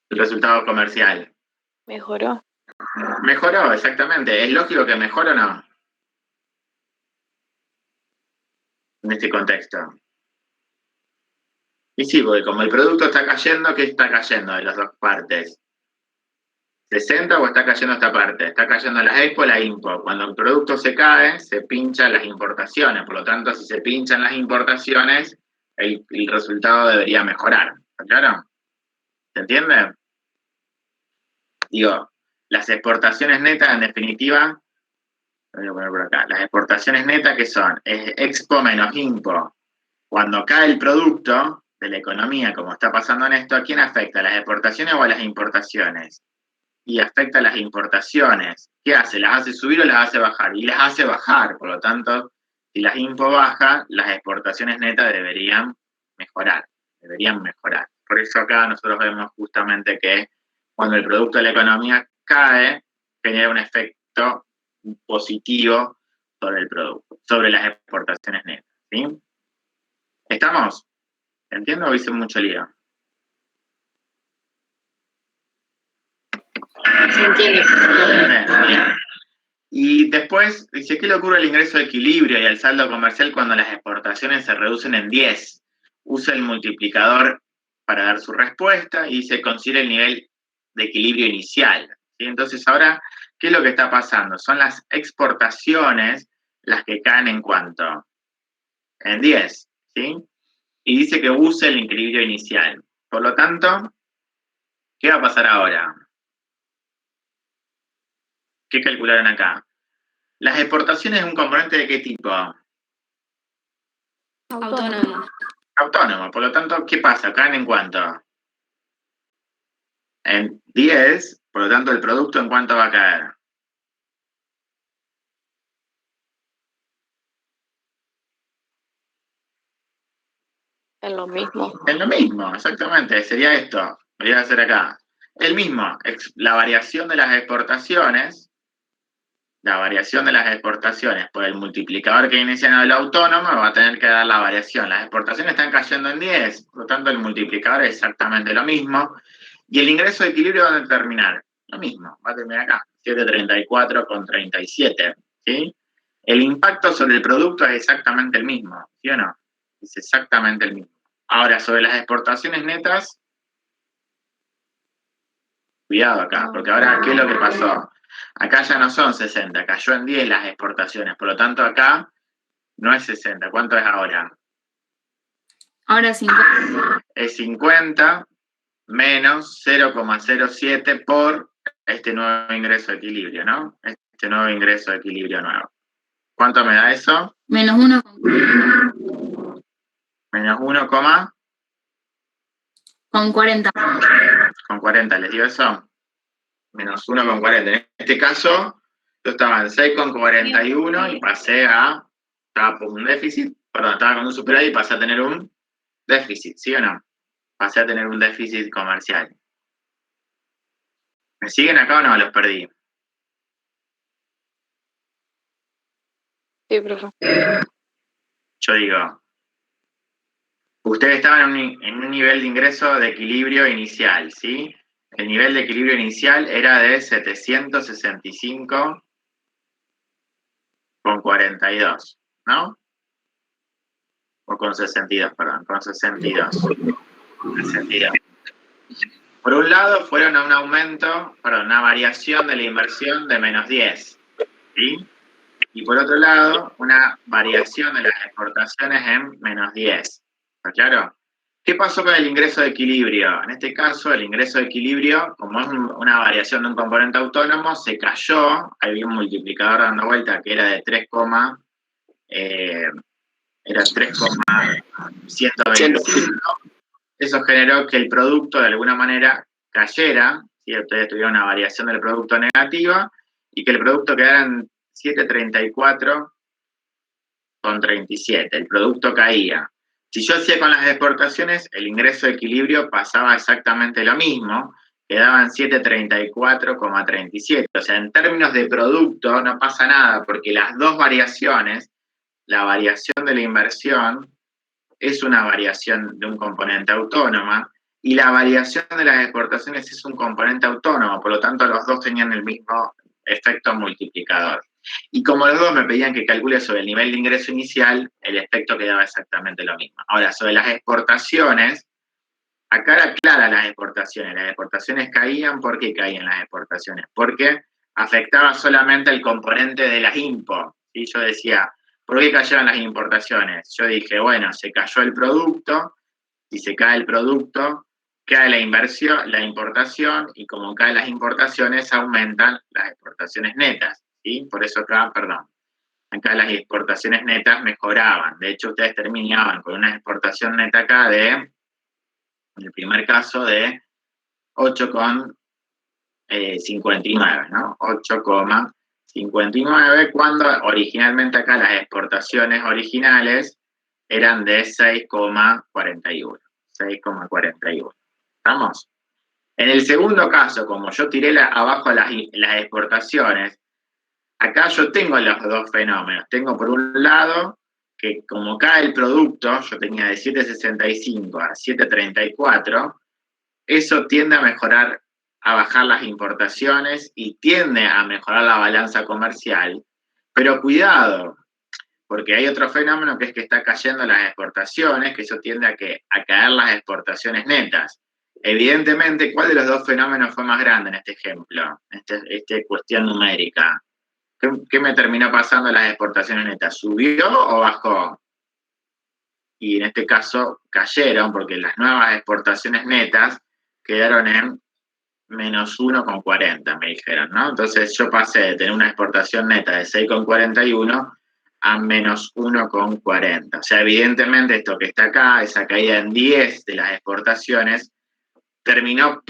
el resultado comercial? Mejoró. Mejoró, exactamente. ¿Es lógico que mejore o no? En este contexto. Y sí, porque como el producto está cayendo, ¿qué está cayendo de las dos partes? ¿60 o está cayendo esta parte? Está cayendo la expo, la impo. Cuando el producto se cae, se pinchan las importaciones. Por lo tanto, si se pinchan las importaciones, el resultado debería mejorar. ¿Está claro? ¿Se entiende? Digo, las exportaciones netas, en definitiva, voy a poner por acá, las exportaciones netas, ¿qué son? Es expo menos impo. Cuando cae el producto de la economía, como está pasando en esto, ¿a quién afecta? ¿A las exportaciones o a las importaciones? Y afecta a las importaciones. ¿Qué hace? ¿Las hace subir o las hace bajar? Y las hace bajar. Por lo tanto, si las impo baja, las exportaciones netas deberían mejorar. Por eso acá nosotros vemos justamente que cuando el producto de la economía cae, genera un efecto positivo sobre el producto, sobre las exportaciones netas. ¿Sí? ¿Estamos? ¿Entiendo o hice mucho lío? Se entiende. Bien. Y después dice, ¿qué le ocurre al ingreso de equilibrio y al saldo comercial cuando las exportaciones se reducen en 10? Usa el multiplicador para dar su respuesta y se considera el nivel de equilibrio inicial. ¿Sí? Entonces ahora, ¿qué es lo que está pasando? Son las exportaciones las que caen en cuánto? En 10, ¿sí? Y dice que use el equilibrio inicial. Por lo tanto, ¿qué va a pasar ahora? ¿Qué calcularon acá? ¿Las exportaciones es un componente de qué tipo? Autónomo. Autónomo. Por lo tanto, ¿qué pasa? ¿Caen en cuánto? En 10, por lo tanto, ¿el producto en cuánto va a caer? En lo mismo. En lo mismo, exactamente. Sería esto. Voy a hacer acá. El mismo. La variación de las exportaciones. La variación de las exportaciones por el multiplicador que viene siendo el autónomo va a tener que dar la variación. Las exportaciones están cayendo en 10, por lo tanto el multiplicador es exactamente lo mismo. Y el ingreso de equilibrio va a terminar lo mismo, va a terminar acá, 734,37, ¿sí? El impacto sobre el producto es exactamente el mismo, ¿sí o no? Es exactamente el mismo. Ahora, sobre las exportaciones netas, cuidado acá, porque ahora, ¿qué es lo que pasó? Acá ya no son 60, cayó en 10 las exportaciones, por lo tanto acá no es 60. ¿Cuánto es ahora? Ahora 50. Es 50 menos 0,07 por este nuevo ingreso de equilibrio, ¿no? Este nuevo ingreso de equilibrio nuevo. ¿Cuánto me da eso? Menos 1 Menos 1, con 40. con 40, ¿les digo eso? Menos 1 con 40. En este caso, yo estaba en 6,41 y pasé a, estaba por un déficit, perdón, estaba con un superávit y pasé a tener un déficit, ¿sí o no? Pasé a tener un déficit comercial. ¿Me siguen acá o no? Los perdí. Sí, profe. Yo digo, ustedes estaban en un nivel de ingreso de equilibrio inicial, ¿sí? El nivel de equilibrio inicial era de 765,42, ¿no? O con 62, perdón, con 62. 62. Por un lado, fueron a un aumento, perdón, una variación de la inversión de menos 10, ¿sí? Y por otro lado, una variación de las exportaciones en menos 10. ¿Está claro? ¿Qué pasó con el ingreso de equilibrio? En este caso, el ingreso de equilibrio, como es una variación de un componente autónomo, se cayó. Había un multiplicador dando vuelta que era de 3,125. Eso generó que el producto de alguna manera cayera, ¿sí? Ustedes tuvieron una variación del producto negativa y que el producto quedara en 734,37. El producto caía. Si yo hacía con las exportaciones, el ingreso de equilibrio pasaba exactamente lo mismo, quedaban 734,37. O sea, en términos de producto no pasa nada, porque las dos variaciones, la variación de la inversión es una variación de un componente autónoma y la variación de las exportaciones es un componente autónomo, por lo tanto los dos tenían el mismo efecto multiplicador. Y como los dos me pedían que calcule sobre el nivel de ingreso inicial, el efecto quedaba exactamente lo mismo. Ahora, sobre las exportaciones, acá era clara las exportaciones caían. ¿Por qué caían las exportaciones? Porque afectaba solamente el componente de las import. Y yo decía, ¿por qué cayeron las importaciones? Yo dije, bueno, se cayó el producto, si se cae el producto, cae la inversión, la importación, y como caen las importaciones, aumentan las exportaciones netas, ¿sí? Por eso acá, perdón, acá las exportaciones netas mejoraban. De hecho, ustedes terminaban con una exportación neta acá de, en el primer caso, de 8,59, ¿no? 8,59, cuando originalmente acá las exportaciones originales eran de 6,41. 6,41. ¿Estamos? En el segundo caso, como yo tiré abajo las exportaciones, acá yo tengo los dos fenómenos. Tengo por un lado que como cae el producto, yo tenía de 7,65 a 7,34, eso tiende a mejorar, a bajar las importaciones y tiende a mejorar la balanza comercial. Pero cuidado, porque hay otro fenómeno que es que está cayendo las exportaciones, que eso tiende a caer las exportaciones netas. Evidentemente, ¿cuál de los dos fenómenos fue más grande en este ejemplo? Esta cuestión numérica. ¿Qué me terminó pasando en las exportaciones netas? ¿Subió o bajó? Y en este caso cayeron, porque las nuevas exportaciones netas quedaron en menos 1,40, me dijeron, ¿no? Entonces yo pasé de tener una exportación neta de 6,41 a menos 1,40. O sea, evidentemente esto que está acá, esa caída en 10 de las exportaciones, terminó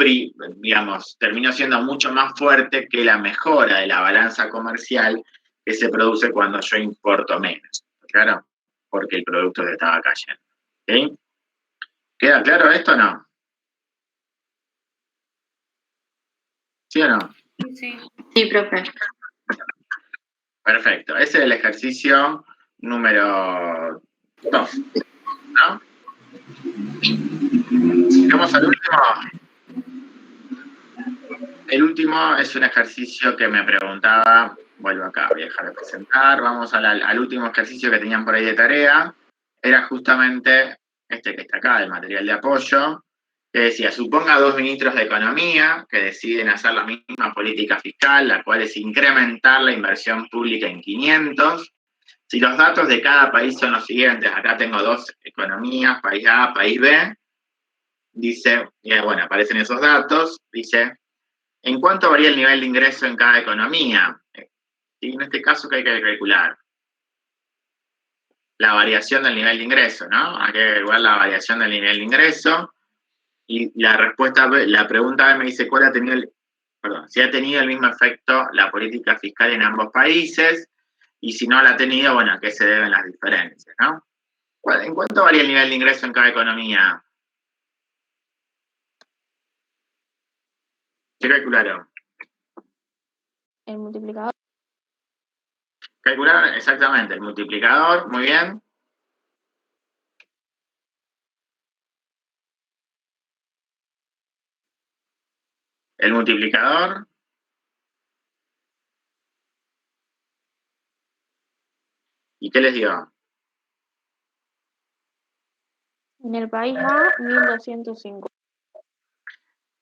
siendo mucho más fuerte que la mejora de la balanza comercial que se produce cuando yo importo menos. ¿Claro? Porque el producto se estaba cayendo. ¿Sí? ¿Queda claro esto o no? ¿Sí o no? Sí. Sí, profe. Perfecto. Ese es el ejercicio número 2, ¿no? Vamos al último. El último es un ejercicio que me preguntaba, vuelvo acá, voy a dejar de presentar, vamos al último ejercicio que tenían por ahí de tarea, era justamente este que está acá, el material de apoyo, que decía, suponga dos ministros de Economía que deciden hacer la misma política fiscal, la cual es incrementar la inversión pública en 500, Si los datos de cada país son los siguientes, acá tengo dos economías, país A, país B, dice, bueno, aparecen esos datos, dice, ¿en cuánto varía el nivel de ingreso en cada economía? Y en este caso, ¿qué hay que calcular? La variación del nivel de ingreso, ¿no? Hay que calcular la variación del nivel de ingreso. Y la respuesta, la pregunta B me dice, ¿cuál ha tenido si ha tenido el mismo efecto la política fiscal en ambos países? Y si no la ha tenido, bueno, ¿a qué se deben las diferencias, no? ¿En cuánto varía el nivel de ingreso en cada economía? ¿Qué calcularon? El multiplicador. Calcularon exactamente el multiplicador, muy bien. El multiplicador. ¿Y qué les dio? En el país A, 1250.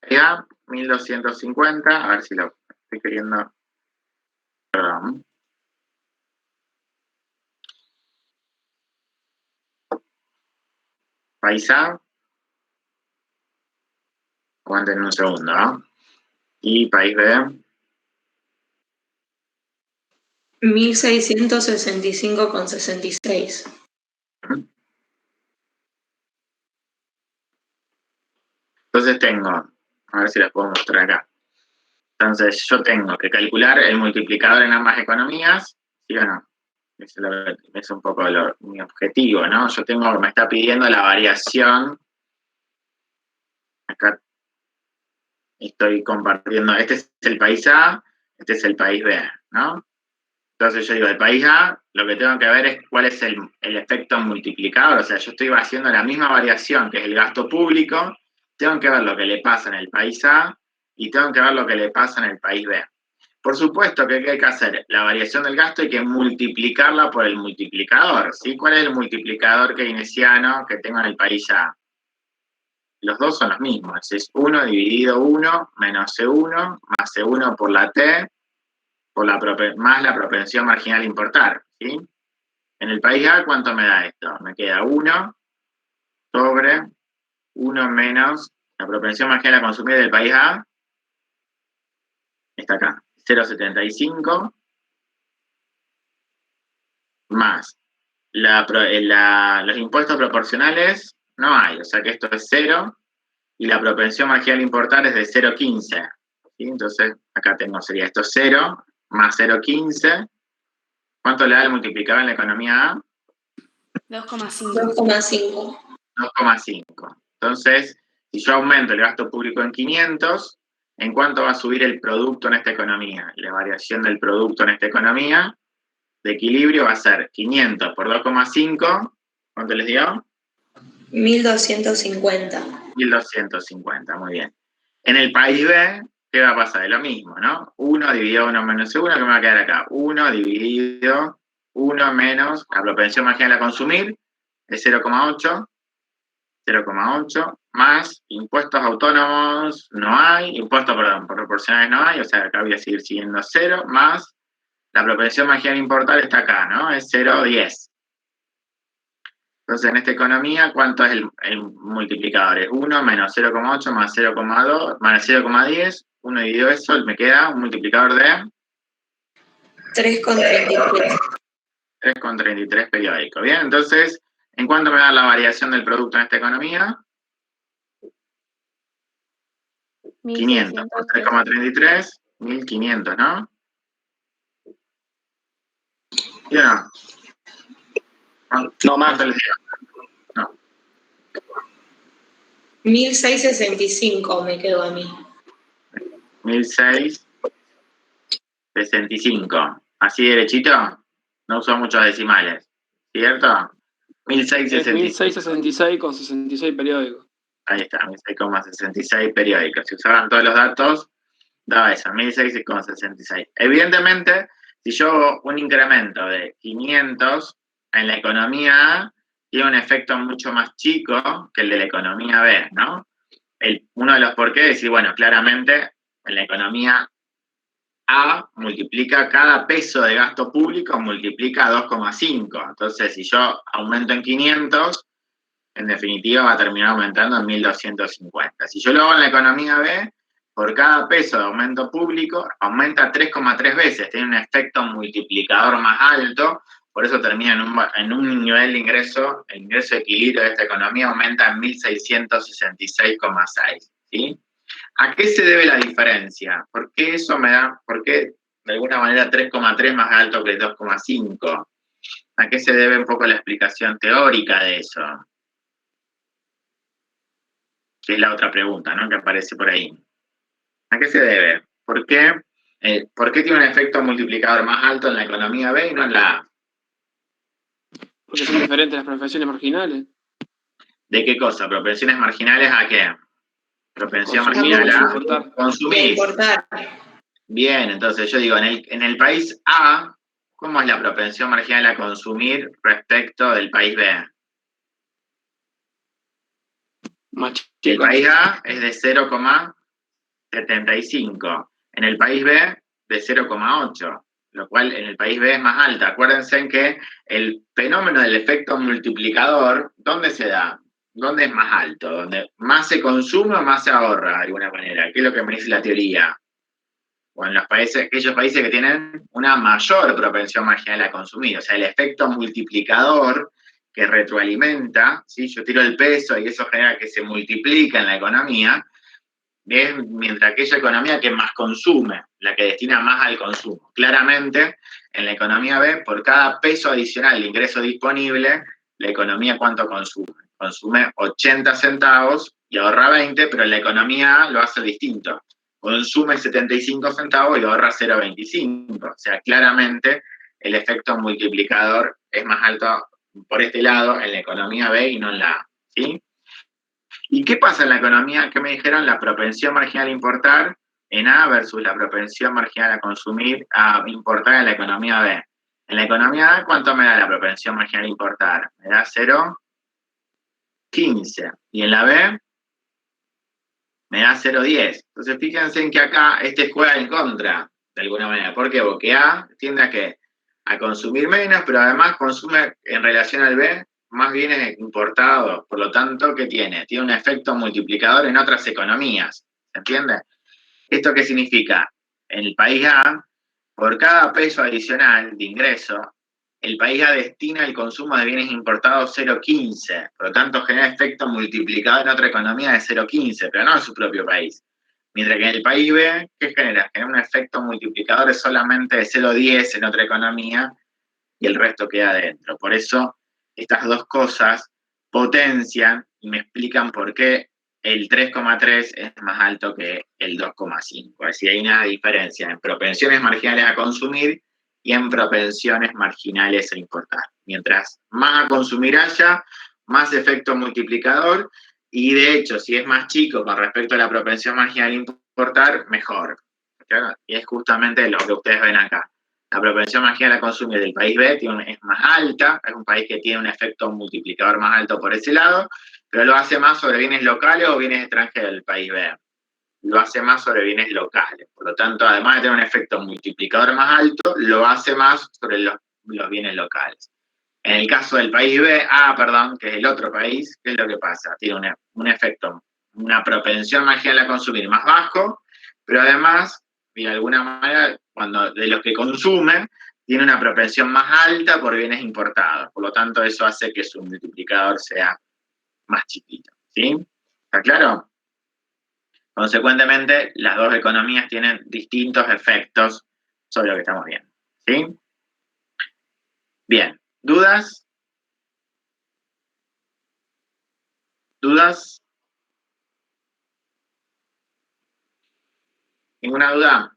Ya, 1250, a ver si lo estoy queriendo. Perdón. País A. Aguanten un segundo, ¿no? Y país B. 1665,66. Entonces tengo, a ver si las puedo mostrar acá. Entonces yo tengo que calcular el multiplicador en ambas economías, ¿sí o no? Es un poco mi objetivo, ¿no? Me está pidiendo la variación. Acá estoy compartiendo, este es el país A, este es el país B, ¿no? Entonces yo digo, el país A, lo que tengo que ver es cuál es el efecto multiplicador, o sea, yo estoy haciendo la misma variación que es el gasto público, tengo que ver lo que le pasa en el país A y tengo que ver lo que le pasa en el país B. Por supuesto que ¿qué hay que hacer? La variación del gasto hay que multiplicarla por el multiplicador, ¿sí? ¿Cuál es el multiplicador keynesiano que tengo en el país A? Los dos son los mismos, es 1 dividido 1 menos C1 más C1 por la T más la propensión marginal a importar, ¿sí? En el país A, ¿cuánto me da esto? Me queda 1 sobre 1 menos la propensión marginal a consumir del país A, está acá, 0,75 más los impuestos proporcionales, no hay, o sea que esto es 0, y la propensión marginal a importar es de 0,15, ¿sí? Entonces, acá sería esto 0 más 0,15. ¿Cuánto le da el multiplicador en la economía A? 2,5. 2,5. Entonces, si yo aumento el gasto público en 500, ¿en cuánto va a subir el producto en esta economía? La variación del producto en esta economía de equilibrio va a ser 500 por 2,5. ¿Cuánto les dio? 1250. 1250, muy bien. En el país B, ¿qué va a pasar? Es lo mismo, ¿no? 1 dividido 1 menos 1, ¿qué me va a quedar acá? 1 dividido 1 menos la propensión marginal a consumir, es 0,8. 0,8 más impuestos autónomos no hay, impuestos, perdón, proporcionales no hay, o sea, acá voy a seguir siguiendo 0, más la propensión marginal a importar está acá, ¿no? Es 0,10. Entonces, en esta economía, ¿cuánto es el multiplicador? Es 1 menos 0,8 más 0,2 más 0,10. 1 dividido eso, me queda un multiplicador de 3,33. 3,33 periódico. Bien, entonces, ¿en cuánto me da la variación del producto en esta economía? 500 por 3,33, 1500, ¿no? ¿Sí o no? No más. ¿Cuánto les digo? No. 1665 me quedó a mí. 1665. ¿Así derechito? No uso muchos decimales, ¿cierto? 1666 con 66 periódicos. Ahí está, 16,66 periódicos. Si usaban todos los datos, daba eso, 16,66. Evidentemente, si yo hago un incremento de 500 en la economía A, tiene un efecto mucho más chico que el de la economía B, ¿no? Uno de los por qué es decir, bueno, claramente en la economía A multiplica cada peso de gasto público, multiplica 2,5. Entonces, si yo aumento en 500, en definitiva va a terminar aumentando en 1.250. Si yo lo hago en la economía B, por cada peso de aumento público, aumenta 3,3 veces, tiene un efecto multiplicador más alto, por eso termina en un nivel de ingreso, el ingreso de equilibrio de esta economía aumenta en 1.666,6, ¿sí? ¿A qué se debe la diferencia? ¿Por qué de alguna manera 3,3 más alto que el 2,5? ¿A qué se debe un poco la explicación teórica de eso? Que es la otra pregunta, ¿no? Que aparece por ahí. ¿A qué se debe? ¿Por qué tiene un efecto multiplicador más alto en la economía B y no en la A? Porque son diferentes las profesiones marginales. ¿De qué cosa? ¿Propensiones marginales a qué? Propensión Consumir, marginal a importar. consumir. Importar. Bien, entonces yo digo, en el país A, ¿cómo es la propensión marginal a consumir respecto del país B? El país A es de 0,75. En el país B, de 0,8. Lo cual en el país B es más alta. Acuérdense en que el fenómeno del efecto multiplicador, ¿dónde se da? ¿Dónde es más alto? ¿Dónde más se consume o más se ahorra, de alguna manera? ¿Qué es lo que me dice la teoría? O en aquellos países que tienen una mayor propensión marginal a consumir. O sea, el efecto multiplicador que retroalimenta, ¿sí? Yo tiro el peso y eso genera que se multiplica en la economía, es mientras aquella economía que más consume, la que destina más al consumo. Claramente, en la economía B, por cada peso adicional de ingreso disponible, la economía ¿cuánto consume? Consume 80 centavos y ahorra 20, pero la economía A lo hace distinto. Consume 75 centavos y ahorra 0,25. O sea, claramente el efecto multiplicador es más alto por este lado en la economía B y no en la A, ¿sí? ¿Y qué pasa en la economía? ¿Qué me dijeron? La propensión marginal a importar en A versus la propensión marginal a consumir, a importar en la economía B. En la economía A, ¿cuánto me da la propensión marginal a importar? Me da 0,15. Y en la B, me da 0,10. Entonces, fíjense en que acá juega en contra, de alguna manera. ¿Por qué? Porque A tiende a ¿qué? A consumir menos, pero además consume en relación al B más bienes importados. Por lo tanto, ¿qué tiene? Tiene un efecto multiplicador en otras economías. ¿Se entiende? ¿Esto qué significa? En el país A, por cada peso adicional de ingreso, el país A destina el consumo de bienes importados 0,15. Por lo tanto, genera efecto multiplicador en otra economía de 0,15, pero no en su propio país. Mientras que en el país B, ¿qué genera? Genera un efecto multiplicador solamente de 0,10 en otra economía y el resto queda adentro. Por eso, estas dos cosas potencian y me explican por qué el 3,3 es más alto que el 2,5. Es decir, hay una diferencia en propensiones marginales a consumir y en propensiones marginales a importar. Mientras más a consumir haya, más efecto multiplicador, y de hecho, si es más chico con respecto a la propensión marginal a importar, mejor. ¿Claro? Y es justamente lo que ustedes ven acá. La propensión marginal a consumir del país B es más alta, es un país que tiene un efecto multiplicador más alto por ese lado, pero lo hace más sobre bienes locales o bienes extranjeros del país B. Lo hace más sobre bienes locales. Por lo tanto, además de tener un efecto multiplicador más alto, lo hace más sobre los bienes locales. En el caso del país B, que es el otro país, ¿qué es lo que pasa? Tiene un efecto, una propensión marginal a consumir más bajo, pero además, de alguna manera, de los que consumen, tiene una propensión más alta por bienes importados. Por lo tanto, eso hace que su multiplicador sea más chiquito. ¿Sí? ¿Está claro? Consecuentemente, las dos economías tienen distintos efectos sobre lo que estamos viendo. ¿Sí? Bien. ¿Dudas? ¿Dudas? ¿Ninguna duda?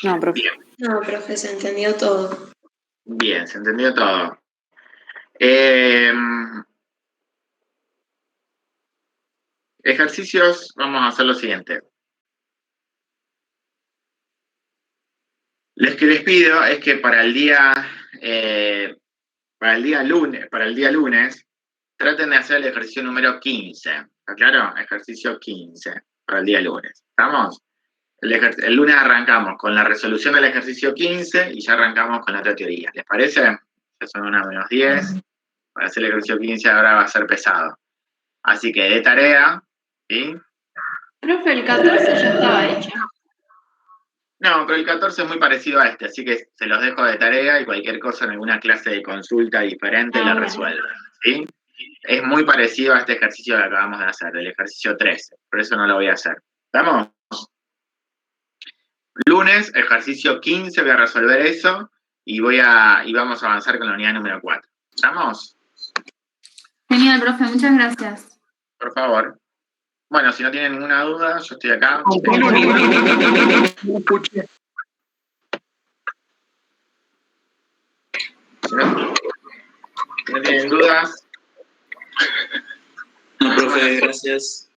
No, profe. Bien. No, profe, se entendió todo. Bien, se entendió todo. Ejercicios, vamos a hacer lo siguiente. Lo que les pido es que para el día lunes, traten de hacer el ejercicio número 15. ¿Está claro? Ejercicio 15 para el día lunes. ¿Estamos? El lunes arrancamos con la resolución del ejercicio 15 y ya arrancamos con la otra teoría. ¿Les parece? Ya son una menos 10. Para hacer el ejercicio 15 ahora va a ser pesado. Así que de tarea, ¿sí? Profe, el 14 ya estaba hecho. No, pero el 14 es muy parecido a este, así que se los dejo de tarea y cualquier cosa en alguna clase de consulta diferente la bueno. resuelven, ¿sí? Es muy parecido a este ejercicio que acabamos de hacer, del ejercicio 13, por eso no lo voy a hacer. ¿Estamos? Lunes, ejercicio 15, voy a resolver eso y vamos a avanzar con la unidad número 4. ¿Estamos? Genial, profe, muchas gracias. Por favor. Bueno, si no tienen ninguna duda, yo estoy acá. Si no tienen dudas. No, profe, gracias.